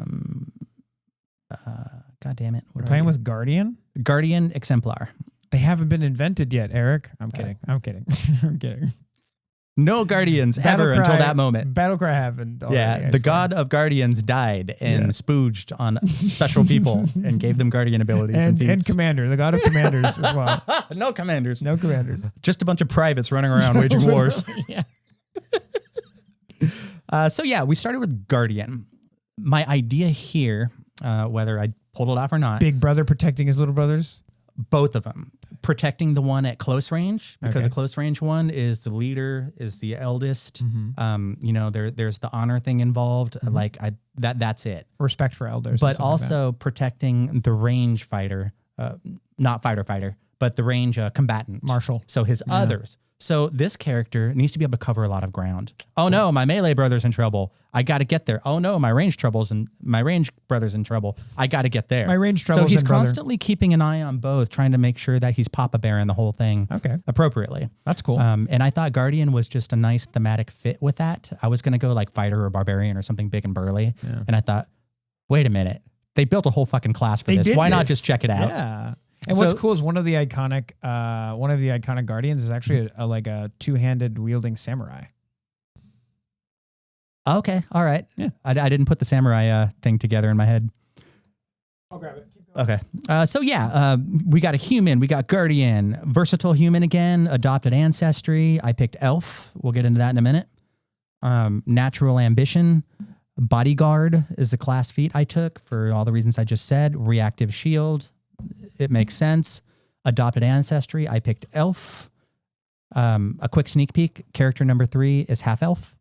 damn it! We're playing with guardian. Guardian Exemplar. They haven't been invented yet, Erik. I'm kidding. I'm kidding. I'm kidding. No guardians ever until that moment. Battlecry happened already, Yeah, the god of guardians died and spooged on special people and gave them guardian abilities and feats. And commander, the god of commanders as well. No commanders. No commanders. Just a bunch of privates running around waging wars. Yeah. So we started with guardian. My idea here, whether I pulled it off or not. Big brother protecting his little brothers? Both of them. Protecting the one at close range, because the close range one is the leader, is the eldest. Mm-hmm. There's the honor thing involved. Mm-hmm. That's it. Respect for elders. But also protecting the range fighter, not fighter, but the range combatant. Marshal. So his others. So this character needs to be able to cover a lot of ground. Oh no, my melee brother's in trouble. I got to get there. Oh no, my range brother's in trouble. I got to get there. My range troubles. So he's constantly keeping an eye on both, trying to make sure that he's Papa Bear in the whole thing appropriately. That's cool. And I thought Guardian was just a nice thematic fit with that. I was going to go like Fighter or Barbarian or something big and burly. Yeah. And I thought, wait a minute. They built a whole fucking class for this. Why not just check it out? Yeah. And what's cool is one of the iconic guardians is actually a two-handed wielding samurai. Okay, all right. Yeah, I didn't put the samurai thing together in my head. I'll grab it. Okay. We got a human, we got guardian, versatile human again, adopted ancestry. I picked elf. We'll get into that in a minute. Natural ambition. Bodyguard is the class feat I took for all the reasons I just said. Reactive shield. It makes sense. Adopted ancestry. I picked elf. A quick sneak peek. Character number 3 is half-elf.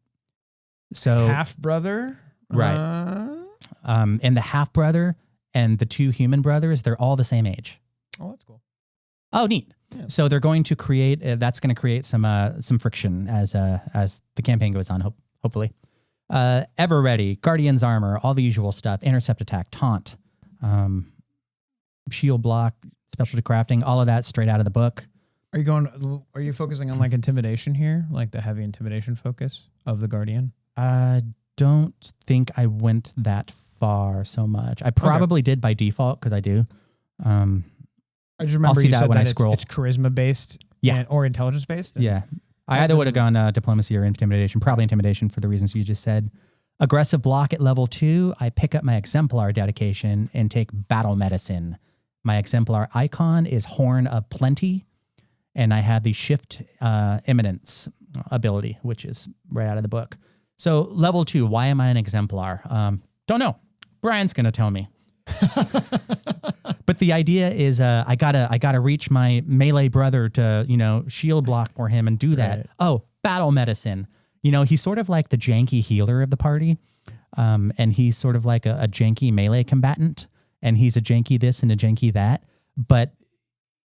So half-brother? Right. And the half-brother and the 2 human brothers, they're all the same age. Oh, that's cool. Oh, neat. Yeah. So they're going to create, that's going to create some friction as the campaign goes on, hopefully. Ever ready, Guardian's armor, all the usual stuff, intercept attack, taunt, shield block, specialty crafting, all of that straight out of the book. Are you focusing on like intimidation here? Like the heavy intimidation focus of the Guardian? I don't think I went that far so much. I probably did by default because I do. I just remember you said when that I scroll. It's charisma based or intelligence based. Yeah. I either would have gone diplomacy or intimidation, probably intimidation for the reasons you just said. Aggressive block at level 2, I pick up my Exemplar dedication and take battle medicine. My Exemplar icon is Horn of Plenty, and I have the Shift Imminence ability, which is right out of the book. So level 2, why am I an Exemplar? Don't know. Brian's going to tell me. But the idea is I gotta reach my melee brother to, shield block for him and do that. Right. Oh, battle medicine. He's sort of like the janky healer of the party. And he's sort of like a janky melee combatant. And he's a janky this and a janky that. But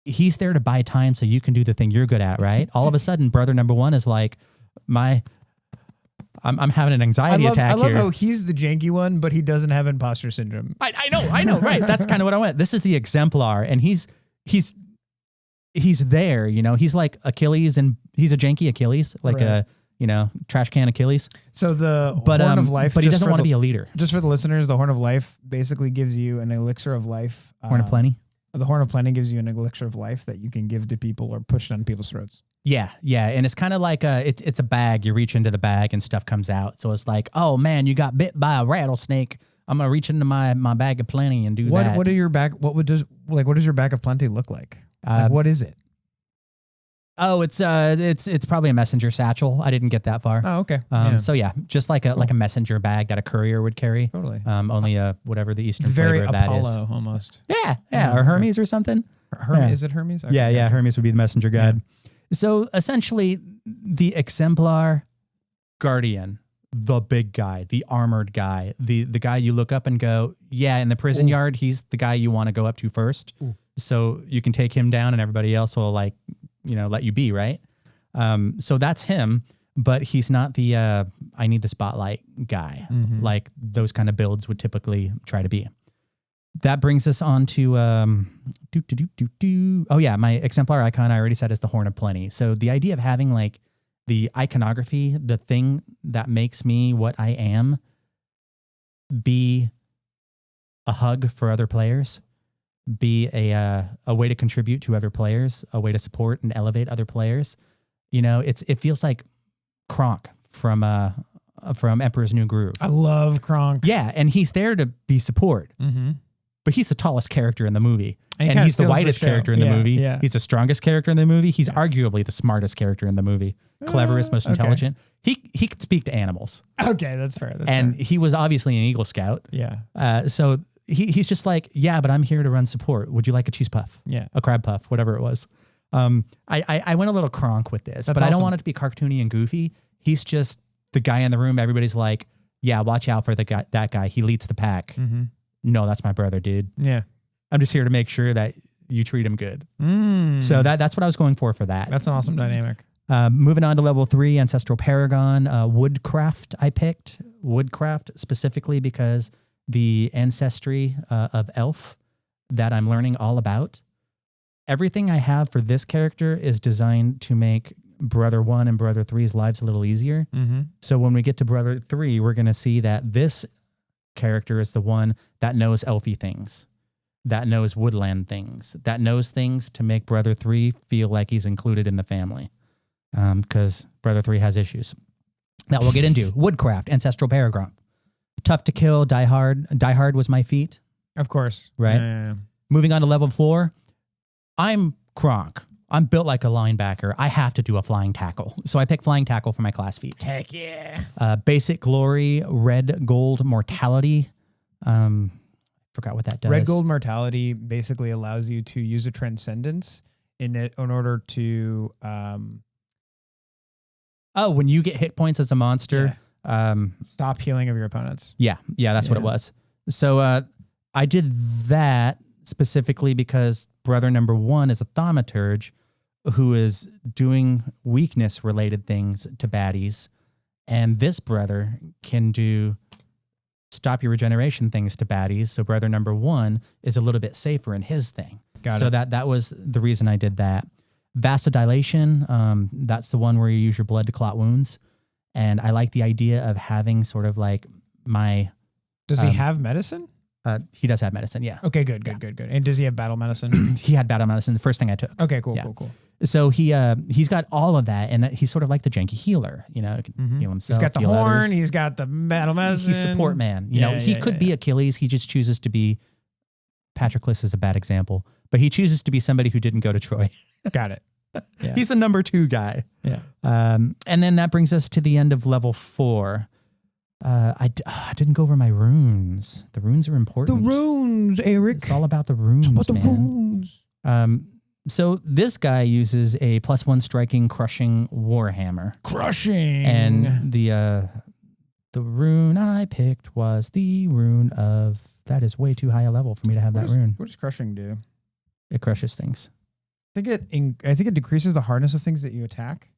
he's there to buy time so you can do the thing you're good at, right? All of a sudden, brother number 1 is like, I'm having an anxiety attack here. I love how he's the janky one, but he doesn't have imposter syndrome. I know, right? That's kind of what I went. This is the Exemplar, and he's there, he's like Achilles, and he's a janky Achilles, like a trash can Achilles. So Horn of Life, but he doesn't want to be a leader. Just for the listeners, the Horn of Life basically gives you an elixir of life. Horn of Plenty. The Horn of Plenty gives you an elixir of life that you can give to people or push down people's throats. Yeah, and it's kind of like it's a bag. You reach into the bag and stuff comes out. So it's like, oh man, you got bit by a rattlesnake. I'm gonna reach into my bag of plenty and do that. What does your bag of plenty look like? What is it? Oh, it's probably a messenger satchel. I didn't get that far. Oh, okay. So yeah, just like a messenger bag that a courier would carry. Totally. Only whatever the Eastern flavor of that Apollo, is. Almost. Yeah, or Hermes or something. Is it Hermes? Okay. Yeah. Hermes would be the messenger god. Yeah. So essentially, the Exemplar Guardian, the big guy, the armored guy, the guy you look up and go, yeah, in the prison yard, he's the guy you want to go up to first. Ooh. So you can take him down and everybody else will like, let you be, right? So that's him, but he's not the I need the spotlight guy, like those kind of builds would typically try to be. That brings us on to, oh yeah, my exemplar icon I already said is the Horn of Plenty. So the idea of having like the iconography, the thing that makes me what I am, be a hug for other players, be a way to contribute to other players, a way to support and elevate other players. It feels like Kronk from Emperor's New Groove. I love Kronk. Yeah, and he's there to be support. Mm-hmm. But he's the tallest character in the movie. And he's the whitest character in the movie. Yeah. He's the strongest character in the movie. He's arguably the smartest character in the movie. Cleverest, most intelligent. He could speak to animals. Okay, that's fair. He was obviously an Eagle Scout. Yeah. So he's just like, yeah, but I'm here to run support. Would you like a cheese puff? Yeah. A crab puff, whatever it was. I went a little Kronk with this, but I don't want it to be cartoony and goofy. He's just the guy in the room. Everybody's like, yeah, watch out for that guy. He leads the pack. Mm-hmm. No, that's my brother, dude. Yeah. I'm just here to make sure that you treat him good. So that's what I was going for that. That's an awesome dynamic. Moving on to level 3, Ancestral Paragon. Woodcraft I picked. Woodcraft specifically because the ancestry of elf that I'm learning all about. Everything I have for this character is designed to make Brother 1 and Brother 3's lives a little easier. Mm-hmm. So when we get to Brother 3, we're going to see that this character is the one that knows elfy things, that knows woodland things, that knows things to make Brother 3 feel like he's included in the family. Because Brother 3 has issues that we'll get into. Woodcraft, Ancestral Paragon. Tough to kill, die hard. Die hard was my feat. Of course. Right? Yeah. Moving on to level 4. I'm Kronk. I'm built like a linebacker. I have to do a flying tackle. So I pick flying tackle for my class feat. Heck yeah. Basic glory, red gold mortality. Forgot what that does. Red gold mortality basically allows you to use a transcendence in order to when you get hit points as a monster, stop healing of your opponents. Yeah, that's what it was. So I did that specifically because brother number 1 is a Thaumaturge who is doing weakness-related things to baddies, and this brother can do stop your regeneration things to baddies, so brother number 1 is a little bit safer in his thing. Got it. That was the reason I did that. Vasodilation, that's the one where you use your blood to clot wounds, and I like the idea of having sort of like my... Does he have medicine? He does have medicine, yeah. Okay, good. And does he have battle medicine? He had battle medicine, the first thing I took. Okay, cool. So he's got all of that, and he's sort of like the janky healer, he can heal himself. He's got the heal horn, others. he's got the battle medicine. He's support man. He could be Achilles, he just chooses to be, Patroclus is a bad example, but he chooses to be somebody who didn't go to Troy. Got it. Yeah. He's the number 2 guy. Yeah. And then that brings us to the end of level 4. I didn't go over my runes. The runes are important. The runes, Erik. It's all about the runes, it's about the runes. So this guy uses a +1 striking crushing warhammer. Crushing. And the rune I picked was the rune of... That is way too high a level for me to have that rune. What does crushing do? It crushes things. I think it decreases the hardness of things that you attack.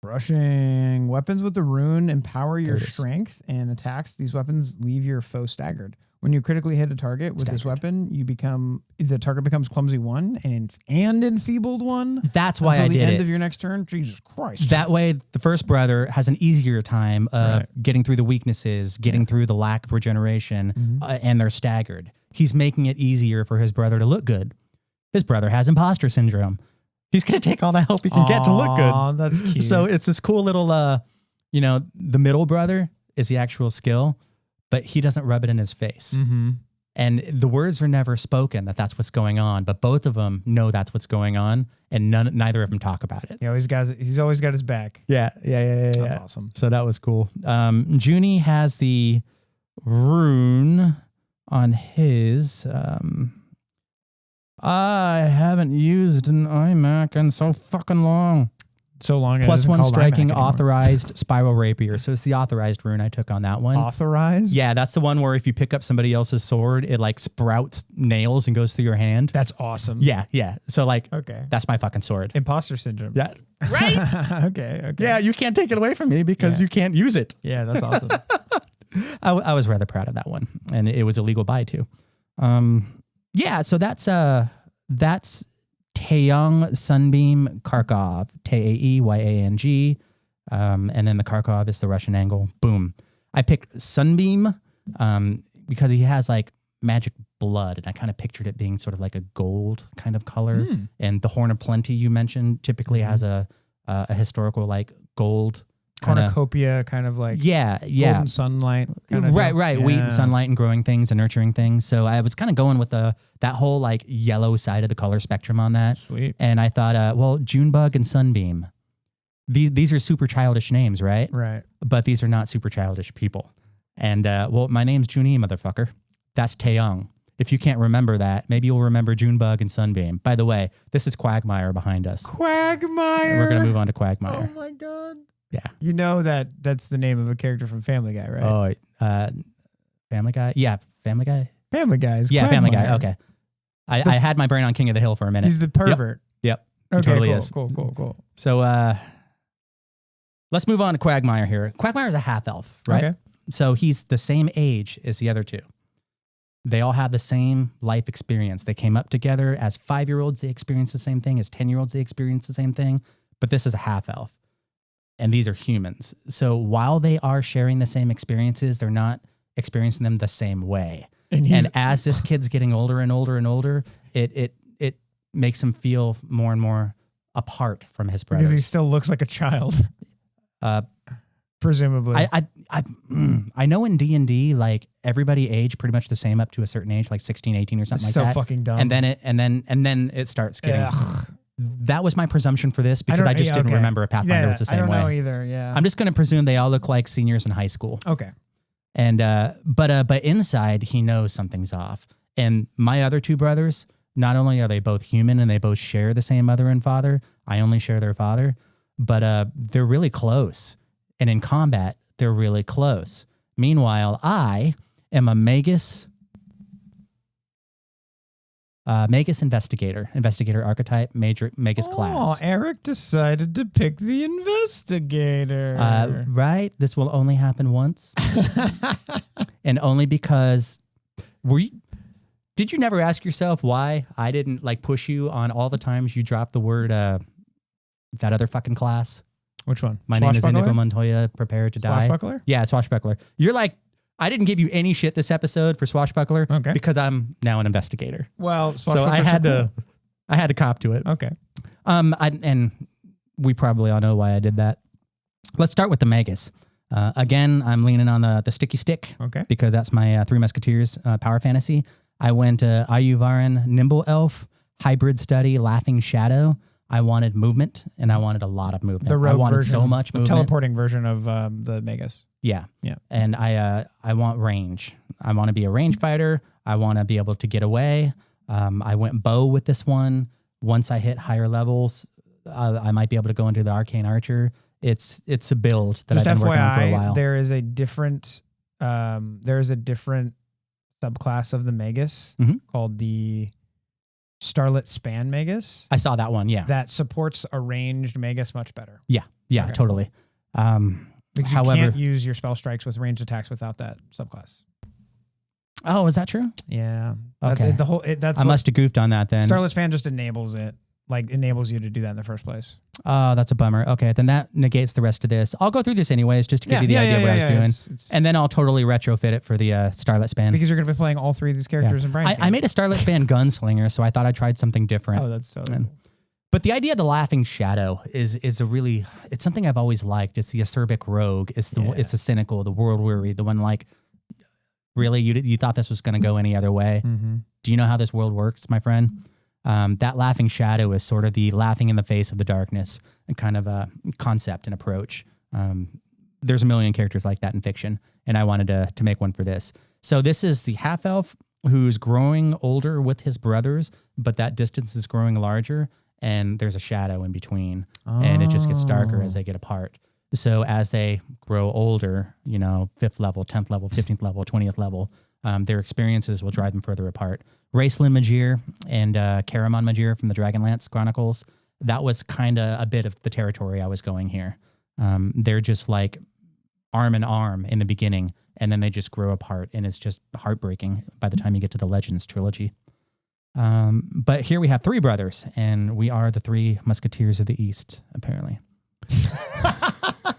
Crushing. Weapons with the rune empower your strength and attacks. These weapons leave your foe staggered. When you critically hit a target with this weapon, the target becomes clumsy 1 and enfeebled 1. That's why I did it. Until the end of your next turn. Jesus Christ. That way, the first brother has an easier time of getting through the weaknesses, getting through the lack of regeneration, and they're staggered. He's making it easier for his brother to look good. His brother has imposter syndrome. He's going to take all the help he can get to look good. Oh, that's cute. So it's this cool little, the middle brother is the actual skill, but he doesn't rub it in his face. Mm-hmm. And the words are never spoken that that's what's going on, but both of them know that's what's going on, and neither of them talk about it. He's always got his back. Yeah. That's awesome. So that was cool. Junie has the rune on his... I haven't used an iMac in so fucking long. So long as Plus it one isn't called striking, iMac anymore. authorized spiral rapier. So it's the authorized rune I took on that one. Authorized? Yeah, that's the one where if you pick up somebody else's sword, it like sprouts nails and goes through your hand. That's awesome. Yeah. So like, Okay. that's my fucking sword. Imposter syndrome. Yeah. Right? Okay. Yeah, you can't take it away from me because you can't use it. Yeah, that's awesome. I was rather proud of that one, and it was a legal buy too. Yeah, so that's Taeyang Sunbeam Kharkov, Taeyang, and then the Kharkov is the Russian angle. Boom. I picked Sunbeam because he has like magic blood, and I kind of pictured it being sort of like a gold kind of color. And the Horn of Plenty you mentioned typically has a historical like gold Cornucopia, kind of like golden sunlight. Right. Yeah. Wheat and sunlight and growing things and nurturing things. So I was kind of going with that whole like yellow side of the color spectrum on that. Sweet. And I thought, well, Junebug and Sunbeam, these are super childish names, right? Right. But these are not super childish people. And well, my name's Junie, motherfucker. That's Taeyang. If you can't remember that, maybe you'll remember Junebug and Sunbeam. By the way, this is Quagmire behind us. Quagmire. And we're going to move on to Quagmire. Oh my God. Yeah. You know that's the name of a character from Family Guy, right? Oh, Family Guy? Yeah, Family Guy. Family Guy is Yeah, Quagmire. Family Guy. Okay. I had my brain on King of the Hill for a minute. He's the pervert. Yep. Okay, He totally cool, is. Cool. So let's move on to Quagmire here. Quagmire is a half-elf, right? Okay. So he's the same age as the other two. They all have the same life experience. They came up together as 5-year-olds. They experienced the same thing. As 10-year-olds, they experienced the same thing. But this is a half-elf. And these are humans. So while they are sharing the same experiences, they're not experiencing them the same way. And as this kid's getting older and older and older, it makes him feel more and more apart from his brothers. Because he still looks like a child. Presumably. I know in D&D, like everybody aged pretty much the same up to a certain age, like 16, 18 or something like that. So fucking dumb. And then it starts getting. That was my presumption for this because I just didn't remember a Pathfinder was the same way. I don't know either. Yeah. I'm just going to presume they all look like seniors in high school. Okay. And but inside he knows something's off. And my other two brothers, not only are they both human and they both share the same mother and father, I only share their father, but they're really close. And in combat, they're really close. Meanwhile, I am a Magus investigator archetype, Magus class. Oh, Erik decided to pick the investigator. Right? This will only happen once. And only because did you never ask yourself why I didn't like push you on all the times you dropped the word that other fucking class? Which one? My name is Inigo Montoya, prepare to die. Swashbuckler? Yeah, Swashbuckler. You're like, I didn't give you any shit this episode for Swashbuckler because I'm now an investigator. Well, so I had to cop to it. Okay. And we probably all know why I did that. Let's start with the Magus. Again, I'm leaning on the sticky stick. Okay. Because that's my Three Musketeers power fantasy. I went Ayuvaran, Nimble Elf, Hybrid Study, Laughing Shadow. I wanted movement, and I wanted a lot of movement. The rogue I wanted version, so much movement. The teleporting version of the Magus. Yeah. Yeah. And I want range. I want to be a range fighter. I want to be able to get away. I went bow with this one. Once I hit higher levels, I might be able to go into the Arcane Archer. It's a build that I've been working on for a while. There is a different subclass of the Magus called the Starlit Span Magus. I saw that one, yeah. That supports a ranged Magus much better. Yeah, okay. Totally. Because however, you can't use your spell strikes with ranged attacks without that subclass. Oh, is that true? Yeah. Okay. I must have goofed on that then. Starlit Span just enables it. Like, enables you to do that in the first place. Oh, that's a bummer. Okay, then that negates the rest of this. I'll go through this anyways, just to give you the idea of what I was doing. And then I'll totally retrofit it for the Starlit Span. Because you're going to be playing all three of these characters in Brian's I made a Starlit Span Gunslinger, so I thought I tried something different. Oh, that's so cool. But the idea of the Laughing Shadow is it's something I've always liked. It's the acerbic rogue. It's the cynical, the world weary, the one like, really, you thought this was going to go any other way? Mm-hmm. Do you know how this world works, my friend? That Laughing Shadow is sort of the laughing in the face of the darkness and kind of a concept and approach. There's a million characters like that in fiction, and I wanted to make one for this. So this is the half-elf who's growing older with his brothers, but that distance is growing larger. and there's a shadow in between, and it just gets darker as they get apart. So as they grow older, 5th level, 10th level, 15th level, 20th level, their experiences will drive them further apart. Raceland Magir and Karamon Magir from the Dragonlance Chronicles, that was kind of a bit of the territory I was going here. They're just like arm in arm in the beginning, and then they just grow apart, and it's just heartbreaking by the time you get to the Legends trilogy. But here we have 3 brothers, and we are the 3 Musketeers of the East, apparently.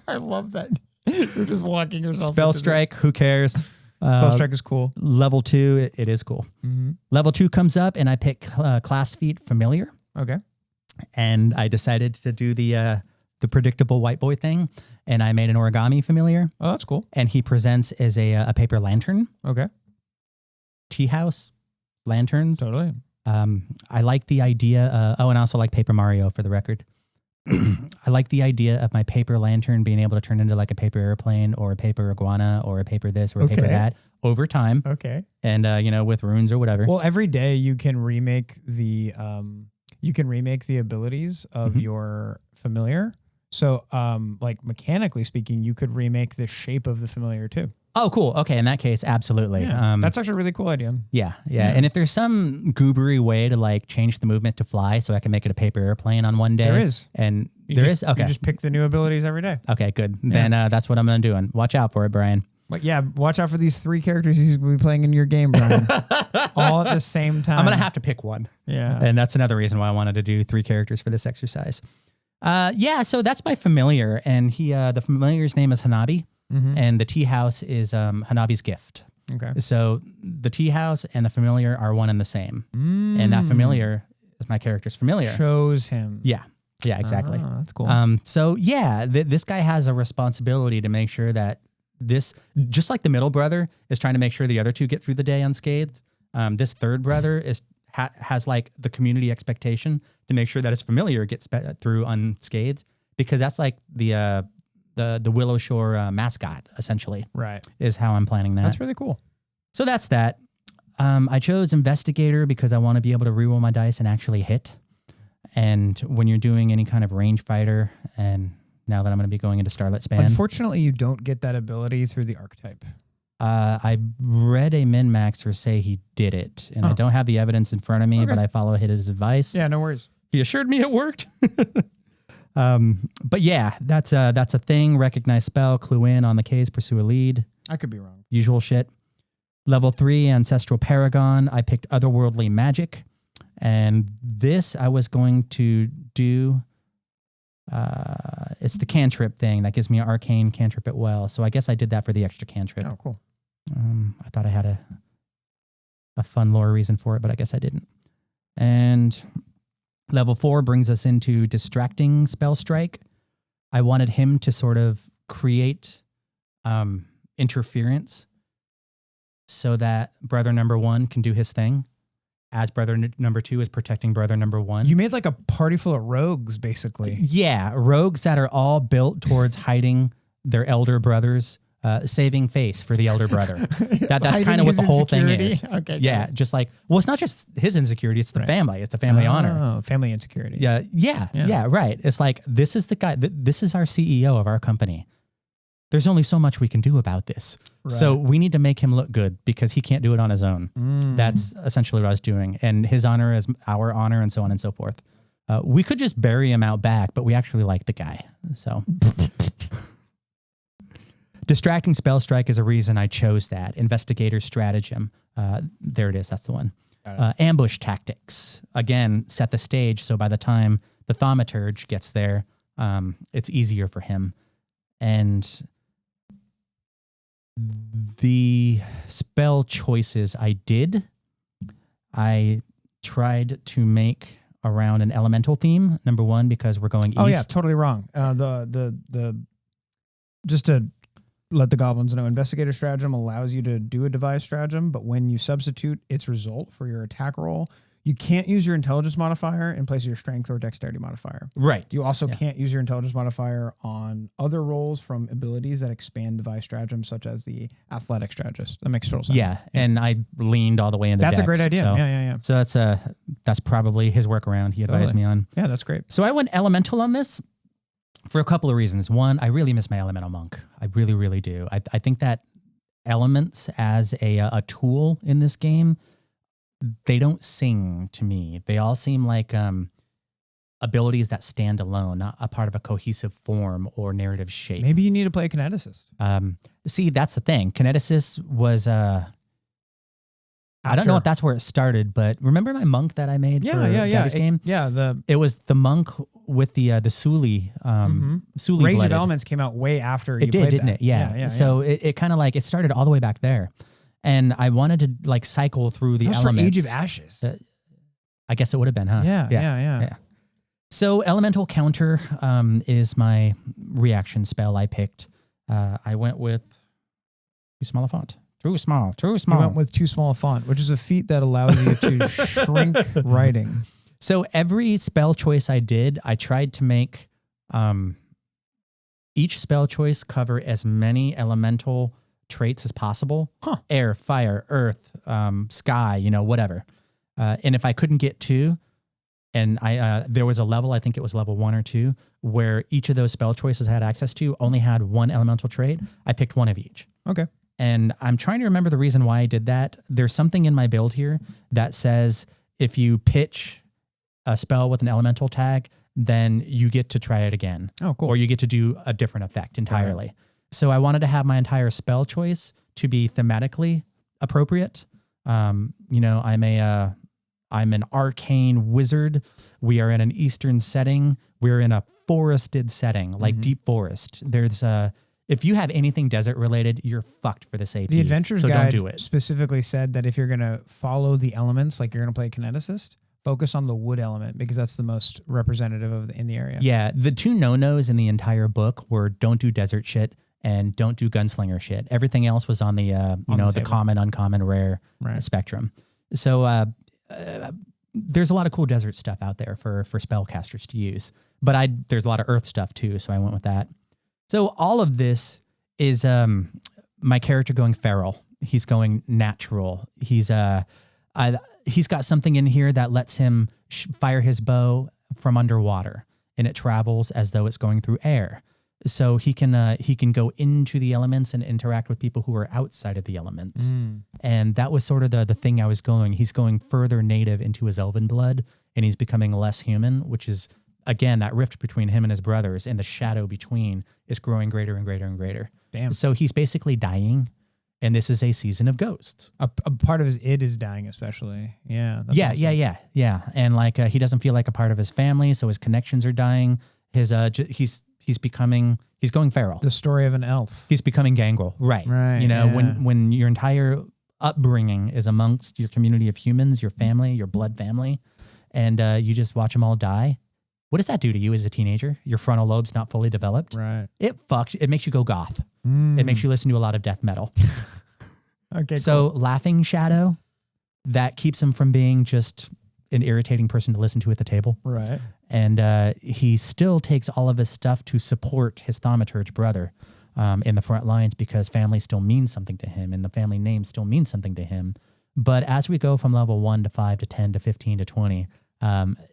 I love that. You're just walking yourself. Spell Strike, who cares? Spell Strike is cool. Level 2, it is cool. Mm-hmm. Level 2 comes up, and I pick Class Feat Familiar. Okay. And I decided to do the predictable white boy thing, and I made an origami familiar. Oh, that's cool. And he presents as a paper lantern. Okay. Tea house lanterns. Totally. I like the idea. And I also like Paper Mario, for the record. I like the idea of my paper lantern being able to turn into like a paper airplane or a paper iguana or a paper this or a paper that over time. Okay. And with runes or whatever. Well, every day you can remake the abilities of your familiar. So, like mechanically speaking, you could remake the shape of the familiar too. Oh, cool. Okay, in that case, absolutely. Yeah, that's actually a really cool idea. Yeah. And if there's some goobery way to like change the movement to fly, so I can make it a paper airplane on one day. There is. And You there just, is. Okay. You just pick the new abilities every day. Okay, good. Then that's what I'm going to do. And watch out for it, Brian. But yeah, watch out for these 3 characters he's going to be playing in your game, Brian. All at the same time. I'm going to have to pick one. Yeah. And that's another reason why I wanted to do 3 characters for this exercise. So that's my familiar. And the familiar's name is Hanabi. Mm-hmm. And the tea house is Hanabi's gift. Okay. So the tea house and the familiar are one and the same. And that familiar is my character's familiar. Chose him. Yeah. Yeah, exactly. Oh, that's cool. This guy has a responsibility to make sure that this, just like the middle brother is trying to make sure the other 2 get through the day unscathed, this third brother has like the community expectation to make sure that his familiar gets through unscathed, because that's like the Willowshire mascot, essentially. Right. Is how I'm planning that. That's really cool. So that's that. I chose Investigator because I want to be able to reroll my dice and actually hit. And when you're doing any kind of range fighter, and now that I'm going to be going into Starlit Span. Unfortunately, you don't get that ability through the archetype. I read a min-maxer say he did it, and I don't have the evidence in front of me, but I followed his advice. Yeah, no worries. He assured me it worked. But yeah, that's a thing. Recognize spell, clue in on the case, pursue a lead. I could be wrong. Usual shit. Level 3, Ancestral Paragon. I picked Otherworldly Magic. And this I was going to do, it's the cantrip thing that gives me an arcane cantrip at will. So I guess I did that for the extra cantrip. Oh, cool. I thought I had a fun lore reason for it, but I guess I didn't. And level 4 brings us into Distracting Spell Strike. I wanted him to sort of create interference so that brother number 1 can do his thing, as brother number 2 is protecting brother number 1. You made like a party full of rogues, basically. Yeah, rogues that are all built towards hiding their elder brothers, saving face for the elder brother. That's kind of what the whole thing is. Okay. Yeah, just like, well, it's not just his insecurity, it's the family. It's the family honor. Oh, family insecurity. Yeah, right. It's like, this is the guy, this is our CEO of our company. There's only so much we can do about this. Right. So we need to make him look good because he can't do it on his own. That's essentially what I was doing. And his honor is our honor, and so on and so forth. We could just bury him out back, but we actually like the guy. So Distracting Spell Strike is a reason I chose that. Investigator Stratagem. There it is. That's the one. Ambush Tactics. Again, set the stage. So by the time the Thaumaturge gets there, it's easier for him. And the spell choices I tried to make around an elemental theme. Number 1, because we're going east. Oh yeah, totally wrong. Just to let the goblins know, Investigator Stratagem allows you to do a device stratagem, but when you substitute its result for your attack roll, You can't use your intelligence modifier in place of your strength or dexterity modifier. Right. You also can't use your intelligence modifier on other rolls from abilities that expand device stratagems, such as the athletic strategist. That makes total sense. Yeah, and I leaned all the way into That's dex, a great idea. So, Yeah. So that's probably his workaround he advised me on. Yeah, that's great. So I went elemental on this for a couple of reasons. One, I really miss my elemental monk. I really, really do. I think that elements as a tool in this game, they don't sing to me. They all seem like abilities that stand alone, not a part of a cohesive form or narrative shape. Maybe you need to play a kineticist. See, that's the thing. Kineticist was... I don't know if that's where it started, but remember my monk that I made for this game? It was the monk with the Suli Suli Range blooded. of Elements came out way after it you did, played didn't that. it? Yeah. So it kind of like, it started all the way back there. And I wanted to like cycle through the elements. For Age of Ashes. I guess it would have been, huh? Yeah. So Elemental Counter is my reaction spell I picked. I went with too small a font. Too small. You went with too small a font, which is a feat that allows you to shrink writing. So every spell choice I did, I tried to make each spell choice cover as many elemental traits as possible. Air, fire, earth, sky, whatever. And if I couldn't get two, and there was a level, I think it was level 1 or 2, where each of those spell choices I had access to only had one elemental trait, I picked one of each. Okay. And I'm trying to remember the reason why I did that. There's something in my build here that says if you pitch a spell with an elemental tag, then you get to try it again. Oh, cool. Or you get to do a different effect entirely. Right. So I wanted to have my entire spell choice to be thematically appropriate. I'm an arcane wizard. We are in an eastern setting. We're in a forested setting, like deep forest. There's if you have anything desert related, you're fucked for this AP. The Adventurer's so Guide don't do it. Specifically said that if you're going to follow the elements, like you're going to play a kineticist, focus on the wood element because that's the most representative in the area. Yeah, the two no-nos in the entire book were don't do desert shit and don't do gunslinger shit. Everything else was on the the common, uncommon, rare spectrum. So there's a lot of cool desert stuff out there for spellcasters to use, but there's a lot of earth stuff too, so I went with that. So all of this is my character going feral. He's going natural. He's got something in here that lets him fire his bow from underwater, and it travels as though it's going through air. So he can go into the elements and interact with people who are outside of the elements. And that was sort of the thing I was going. He's going further native into his elven blood, and he's becoming less human, which is, again, that rift between him and his brothers and the shadow between is growing greater and greater and greater. Damn. So he's basically dying, and this is a season of ghosts. A part of his id is dying, especially. Yeah. Yeah. And like he doesn't feel like a part of his family, so his connections are dying. He's going feral. The story of an elf. He's becoming gangrel. Right. When your entire upbringing is amongst your community of humans, your family, your blood family, and you just watch them all die. What does that do to you as a teenager? Your frontal lobe's not fully developed. Right. It makes you go goth. It makes you listen to a lot of death metal. Okay. So Laughing Shadow, that keeps him from being just an irritating person to listen to at the table. Right. And he still takes all of his stuff to support his Thaumaturge brother in the front lines because family still means something to him and the family name still means something to him. But as we go from level 1 to 5 to 10 to 15 to 20,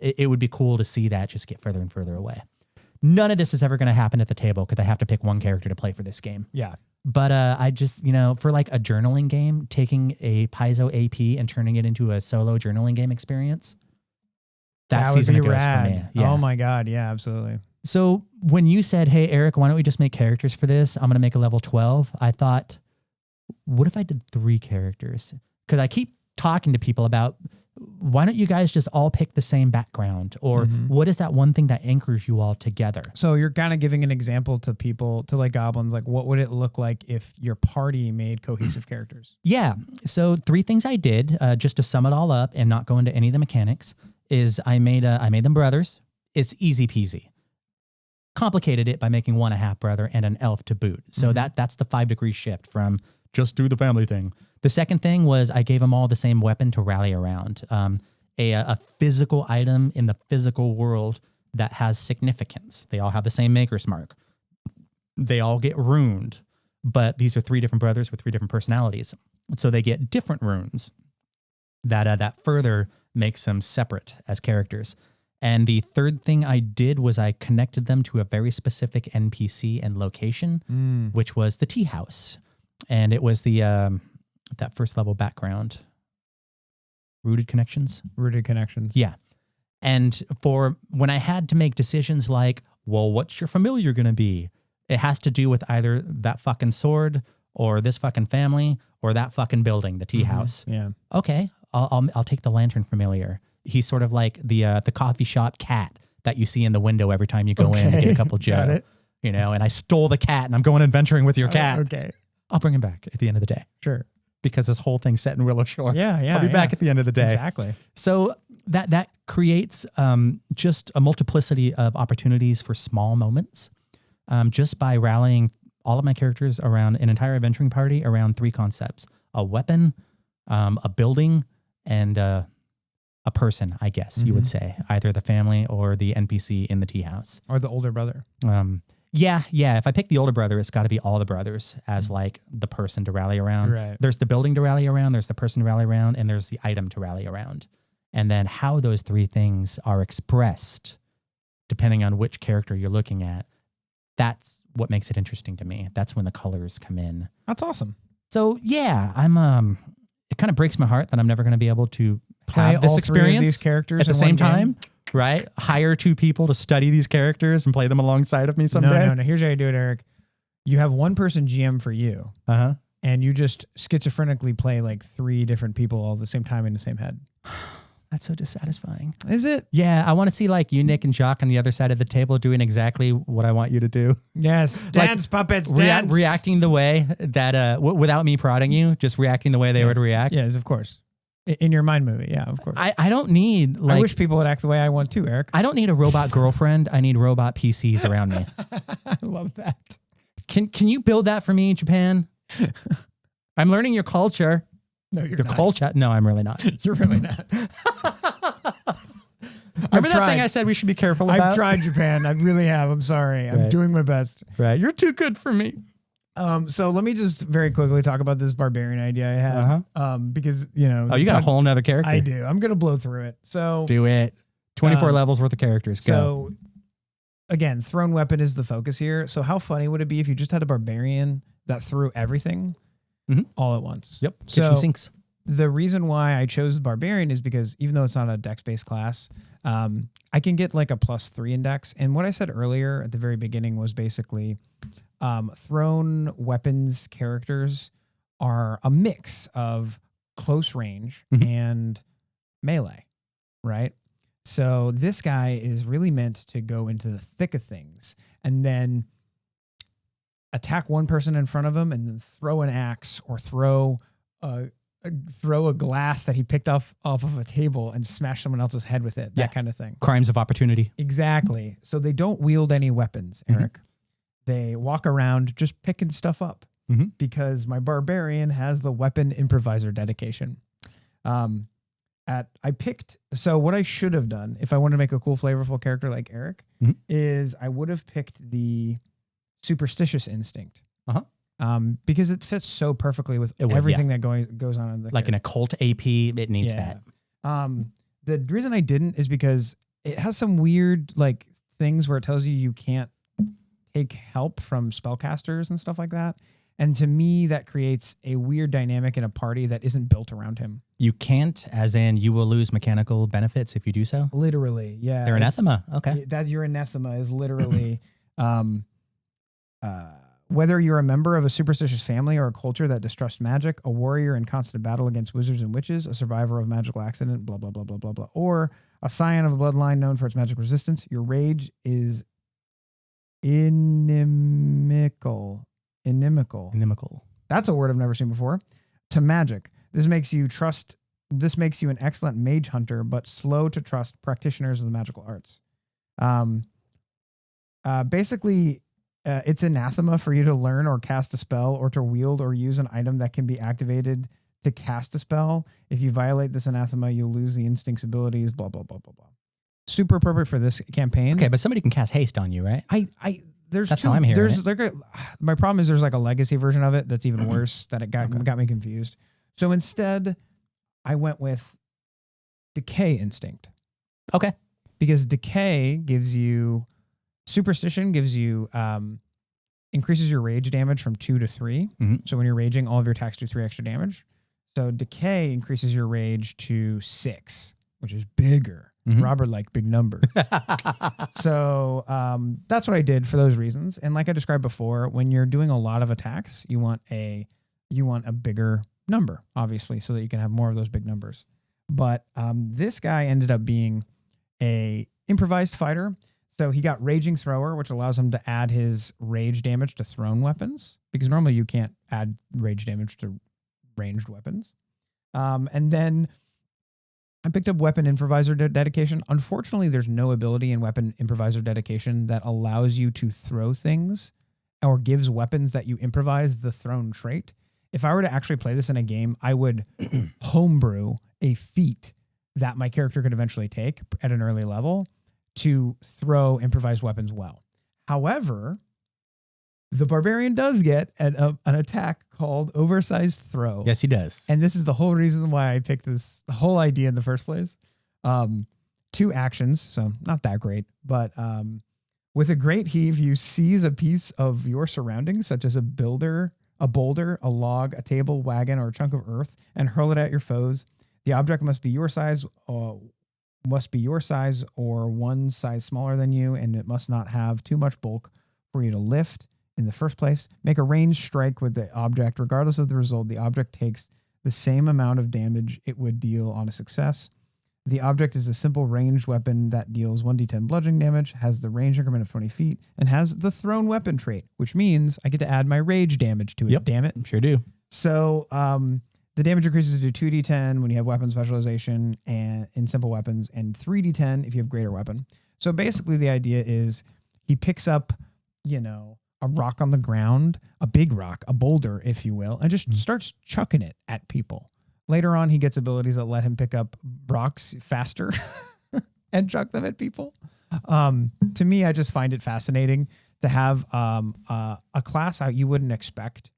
it would be cool to see that just get further and further away. None of this is ever going to happen at the table because I have to pick one character to play for this game. Yeah. But I just, for like a journaling game, taking a Paizo AP and turning it into a solo journaling game experience, that season of Ghost for me. Yeah. Oh my God. Yeah, absolutely. So when you said, hey, Eric, why don't we just make characters for this? I'm going to make a level 12. I thought, what if I did 3 characters? Because I keep talking to people about, why don't you guys just all pick the same background? Or what is that one thing that anchors you all together? So you're kind of giving an example to people, to like goblins, like what would it look like if your party made cohesive characters? Yeah. So 3 things I did, just to sum it all up and not go into any of the mechanics, is I made them brothers. It's easy peasy. Complicated it by making one a half brother and an elf to boot. So that's the 5-degree shift from just do the family thing. The second thing was I gave them all the same weapon to rally around. a physical item in the physical world that has significance. They all have the same maker's mark. They all get runed, but these are 3 different brothers with 3 different personalities. So they get different runes that further makes them separate as characters. And the third thing I did was I connected them to a very specific NPC and location, which was the tea house. And it was the that first level background. Rooted connections? Rooted connections. Yeah. And for when I had to make decisions like, well, what's your familiar going to be? It has to do with either that fucking sword or this fucking family or that fucking building, the tea house. Yeah. Okay, I'll take the lantern familiar. He's sort of like the coffee shop cat that you see in the window every time you go in to get a cup of Joe. Got it. You know, and I stole the cat and I'm going adventuring with your cat. Okay. I'll bring him back at the end of the day. Sure. Because this whole thing's set in Willowshire. Yeah. I'll be back at the end of the day. Exactly. So that creates just a multiplicity of opportunities for small moments, just by rallying all of my characters around an entire adventuring party around 3 concepts: a weapon, a building, and a person, I guess you would say, either the family or the NPC in the tea house. Or the older brother. Yeah. If I pick the older brother, it's got to be all the brothers as like the person to rally around. Right. There's the building to rally around, there's the person to rally around, and there's the item to rally around. And then how those 3 things are expressed, depending on which character you're looking at, that's what makes it interesting to me. That's when the colors come in. That's awesome. So yeah, I'm it kind of breaks my heart that I'm never going to be able to Play have this all 3 of experience these characters at the in same one game? time, right? Hire 2 people to study these characters and play them alongside of me someday. No. Here's how you do it, Eric. You have one person GM for you, and you just schizophrenically play like 3 different people all at the same time in the same head. That's so dissatisfying. Is it? Yeah, I want to see like you, Nick, and Jacques on the other side of the table doing exactly what I want you to do. Yes. Dance, puppets, dance. Reacting the way that, without me prodding you, just reacting the way they would react. Yes, of course. In your mind movie, yeah, of course. I don't need like... I wish people would act the way I want too, Eric. I don't need a robot girlfriend. I need robot PCs around me. I love that. Can you build that for me, Japan? I'm learning your culture. No, you're your not. culture. No, I'm really not. You're really not. Remember that thing I said we should be careful about? I've tried Japan. I really have. I'm sorry. I'm doing my best. Right. You're too good for me. So let me just very quickly talk about this barbarian idea I had. Because, you know. Oh, you got a whole nother character. I do. I'm going to blow through it. So do it. 24 levels worth of characters. Go. So again, thrown weapon is the focus here. So how funny would it be if you just had a barbarian that threw everything all at once? Yep. Kitchen sinks. The reason why I chose barbarian is because even though it's not a dex-based class, I can get like a +3 in dex. And what I said earlier at the very beginning was basically thrown weapons characters are a mix of close range and melee, right? So this guy is really meant to go into the thick of things and then attack one person in front of him and then throw an axe or throw a glass that he picked off of a table and smash someone else's head with it, that kind of thing. Crimes of opportunity. Exactly. So they don't wield any weapons, Eric. They walk around just picking stuff up because my barbarian has the weapon improviser dedication. So what I should have done if I wanted to make a cool, flavorful character like Erik is I would have picked the superstitious instinct. Because it fits so perfectly with everything that goes on in the like an occult AP, it needs that. The reason I didn't is because it has some weird like things where it tells you can't take help from spellcasters and stuff like that. And to me, that creates a weird dynamic in a party that isn't built around him. You can't, as in you will lose mechanical benefits if you do so? Literally, yeah. They're anathema. Okay. That your anathema is literally whether you're a member of a superstitious family or a culture that distrusts magic, a warrior in constant battle against wizards and witches, a survivor of magical accident, blah, blah, blah, blah, blah, blah, or a scion of a bloodline known for its magic resistance, your rage is inimical. That's a word I've never seen before. To magic. This makes you an excellent mage hunter, but slow to trust practitioners of the magical arts. Basically, it's anathema for you to learn or cast a spell or to wield or use an item that can be activated to cast a spell. If you violate this anathema, you'll lose the instinct's abilities, blah, blah, blah, blah, blah. Super appropriate for this campaign. Okay, but somebody can cast haste on you, right? That's how I'm hearing there's it. like my problem is there's like a legacy version of it that's even worse that it got me confused. So instead, I went with Decay Instinct. Okay. Because Decay gives you, Superstition gives you, increases your rage damage from 2 to 3. Mm-hmm. So when you're raging, all of your attacks do 3 extra damage. So Decay increases your rage to 6, which is bigger. Mm-hmm. Robert liked big numbers. So that's what I did for those reasons. And like I described before, when you're doing a lot of attacks, you want a bigger number, obviously, so that you can have more of those big numbers. But this guy ended up being a improvised fighter. So he got Raging Thrower, which allows him to add his rage damage to thrown weapons, because normally you can't add rage damage to ranged weapons. And then I picked up Weapon Improviser Dedication. Unfortunately, there's no ability in Weapon Improviser Dedication that allows you to throw things or gives weapons that you improvise the thrown trait. If I were to actually play this in a game, I would homebrew a feat that my character could eventually take at an early level to throw improvised weapons well. However, the Barbarian does get an attack called Oversized Throw. Yes, he does. And this is the whole reason why I picked this, the whole idea in the first place. 2 actions, so not that great. But with a Great Heave, you seize a piece of your surroundings, such as a boulder, a log, a table, wagon, or a chunk of earth, and hurl it at your foes. The object must be your size or one size smaller than you, and it must not have too much bulk for you to lift. In the first place, make a ranged strike with the object. Regardless of the result, the object takes the same amount of damage it would deal on a success. The object is a simple ranged weapon that deals 1d10 bludgeoning damage, has the range increment of 20 feet, and has the thrown weapon trait, which means I get to add my rage damage to it. Yep, damn it. Sure do. So the damage increases to 2d10 when you have weapon specialization and in simple weapons, and 3d10 if you have greater weapon. So basically the idea is he picks up, a rock on the ground, a big rock, a boulder, if you will, and just starts chucking it at people. Later on, he gets abilities that let him pick up rocks faster and chuck them at people. To me, I just find it fascinating to have a class out you wouldn't expect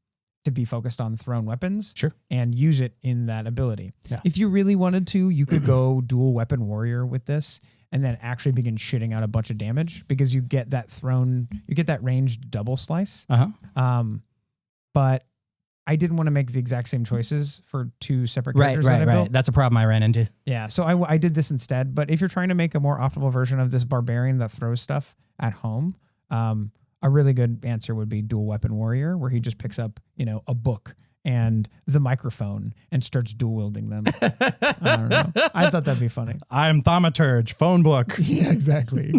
to be focused on thrown weapons, sure, and use it in that ability. Yeah. If you really wanted to, you could go dual weapon warrior with this and then actually begin shitting out a bunch of damage because you get that ranged double slice. But I didn't want to make the exact same choices for 2 separate characters. Right. That's a problem I ran into. Yeah, so I did this instead. But if you're trying to make a more optimal version of this barbarian that throws stuff at home, a really good answer would be dual weapon warrior, where he just picks up, a book and the microphone and starts dual wielding them. I don't know. I thought that'd be funny. I'm Thaumaturge, phone book. Yeah, exactly.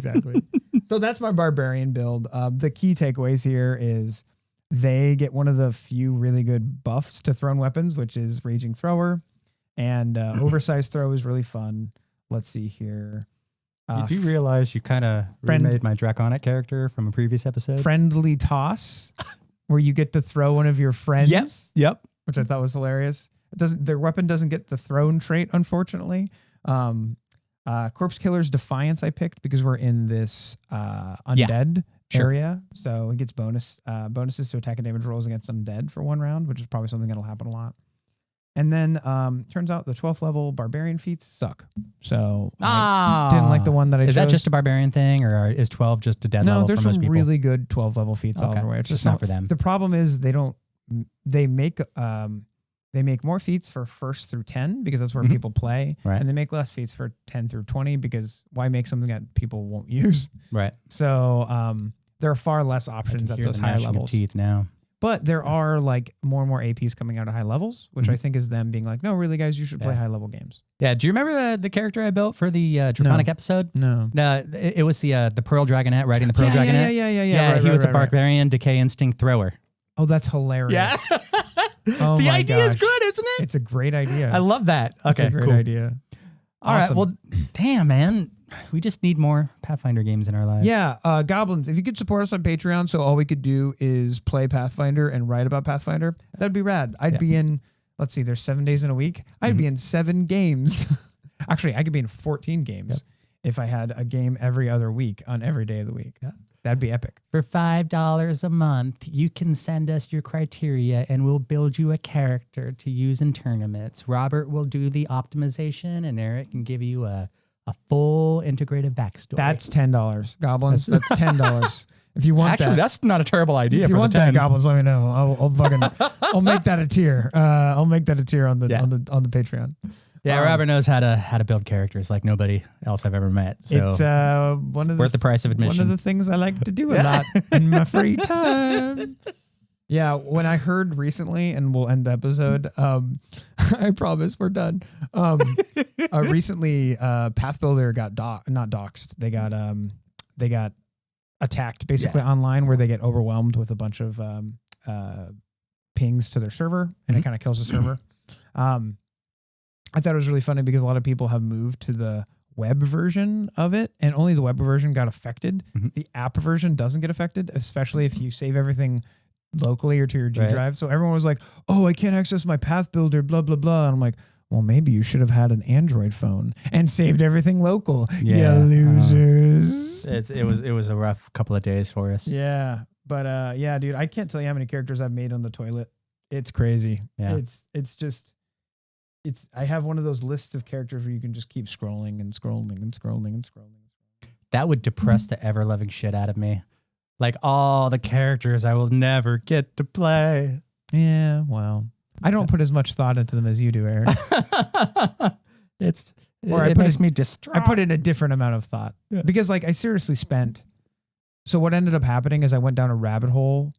So that's my barbarian build. The key takeaways here is they get one of the few really good buffs to thrown weapons, which is Raging Thrower, and Oversized Throw is really fun. Let's see here. You do realize you kind of remade my Draconic character from a previous episode? Friendly Toss, where you get to throw one of your friends. Yep. Which I thought was hilarious. Their weapon doesn't get the thrown trait, unfortunately. Corpse Killer's Defiance I picked because we're in this undead area. So he gets bonuses to attack and damage rolls against undead for 1 round, which is probably something that'll happen a lot. And then turns out the 12th level barbarian feats suck. So I didn't like the one that I chose. Is that just a barbarian thing, or is 12 just a dead level for most people? No, there's some really good 12 level feats all over the way. It's just not for them. The problem is they make more feats for 1st through 10 because that's where people play. Right. And they make less feats for 10 through 20 because why make something that people won't use? Right. So there are far less options at those higher levels. Teeth now. But there are like more and more APs coming out at high levels, which I think is them being like, no, really, guys, you should play high level games. Yeah. Do you remember the character I built for the Draconic episode? No. No, it was the Pearl Dragonette, riding the Pearl Dragonette. Yeah. He was a Barbarian Decay Instinct thrower. Oh, that's hilarious. Yeah. Oh the my idea gosh. is good, isn't it? It's a great idea. I love that. Okay, it's a great cool. idea. All right. Well, damn, man. We just need more Pathfinder games in our lives. Yeah. Goblins, if you could support us on Patreon, so all we could do is play Pathfinder and write about Pathfinder, that'd be rad. I'd be in let's see, there's 7 days in a week. I'd be in 7 games. Actually, I could be in 14 games if I had a game every other week on every day of the week. Yep. That'd be epic. For $5 a month, you can send us your criteria and we'll build you a character to use in tournaments. Robert will do the optimization and Erik can give you a full integrative backstory. That's $10. Goblins, that's $10. If you want Actually, that's not a terrible idea. If you for want the 10. that, Goblins, let me know. I'll make that a tier. I'll make that a tier on the Patreon. Yeah, Robert knows how to build characters like nobody else I've ever met. So it's worth the price of admission. One of the things I like to do a lot in my free time. Yeah, when I heard recently, and we'll end the episode. I promise we're done. Recently, Path Builder got not doxxed. They got attacked basically online, where they get overwhelmed with a bunch of pings to their server, and it kind of kills the server. I thought it was really funny because a lot of people have moved to the web version of it, and only the web version got affected. The app version doesn't get affected, especially if you save everything locally or to your G drive. So everyone was like, "Oh, I can't access my Path Builder, blah blah blah." And I'm like, "Well, maybe you should have had an Android phone and saved everything local." Yeah, you losers. It was a rough couple of days for us. Yeah, but yeah, dude, I can't tell you how many characters I've made on the toilet. It's crazy. Yeah. I have one of those lists of characters where you can just keep scrolling and scrolling and scrolling and scrolling. That would depress the ever-loving shit out of me. Like all the characters I will never get to play. Yeah, well, I don't put as much thought into them as you do, Erik. It makes me distraught. I put in a different amount of thought because, like, I seriously spent. So what ended up happening is I went down a rabbit hole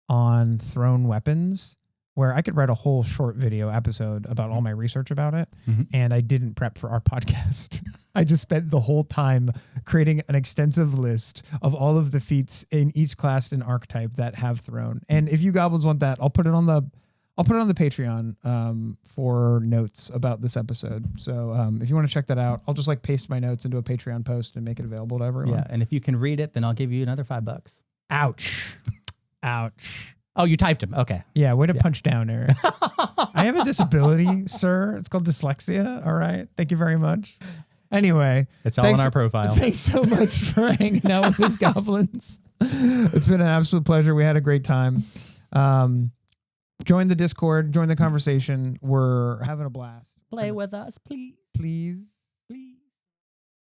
on thrown weapons, where I could write a whole short video episode about all my research about it. And I didn't prep for our podcast. I just spent the whole time creating an extensive list of all of the feats in each class and archetype that have thrown. And if you goblins want that, I'll put it on the Patreon for notes about this episode. So if you want to check that out, I'll just like paste my notes into a Patreon post and make it available to everyone. Yeah, and if you can read it, then I'll give you another $5. Ouch. Ouch. Oh, you typed him. Okay. Yeah, way to punch down, Erik. I have a disability, sir. It's called dyslexia. All right. Thank you very much. Anyway. It's all on our profile. Thanks so much for hanging out with us, goblins. It's been an absolute pleasure. We had a great time. Join the Discord. Join the conversation. We're having a blast. Play with us, please. Please.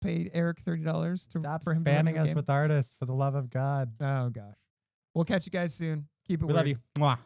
Pay Erik $30 for him spamming us with artists, for the love of God. Oh, gosh. We'll catch you guys soon. Keep it We weird. love you. Mwah.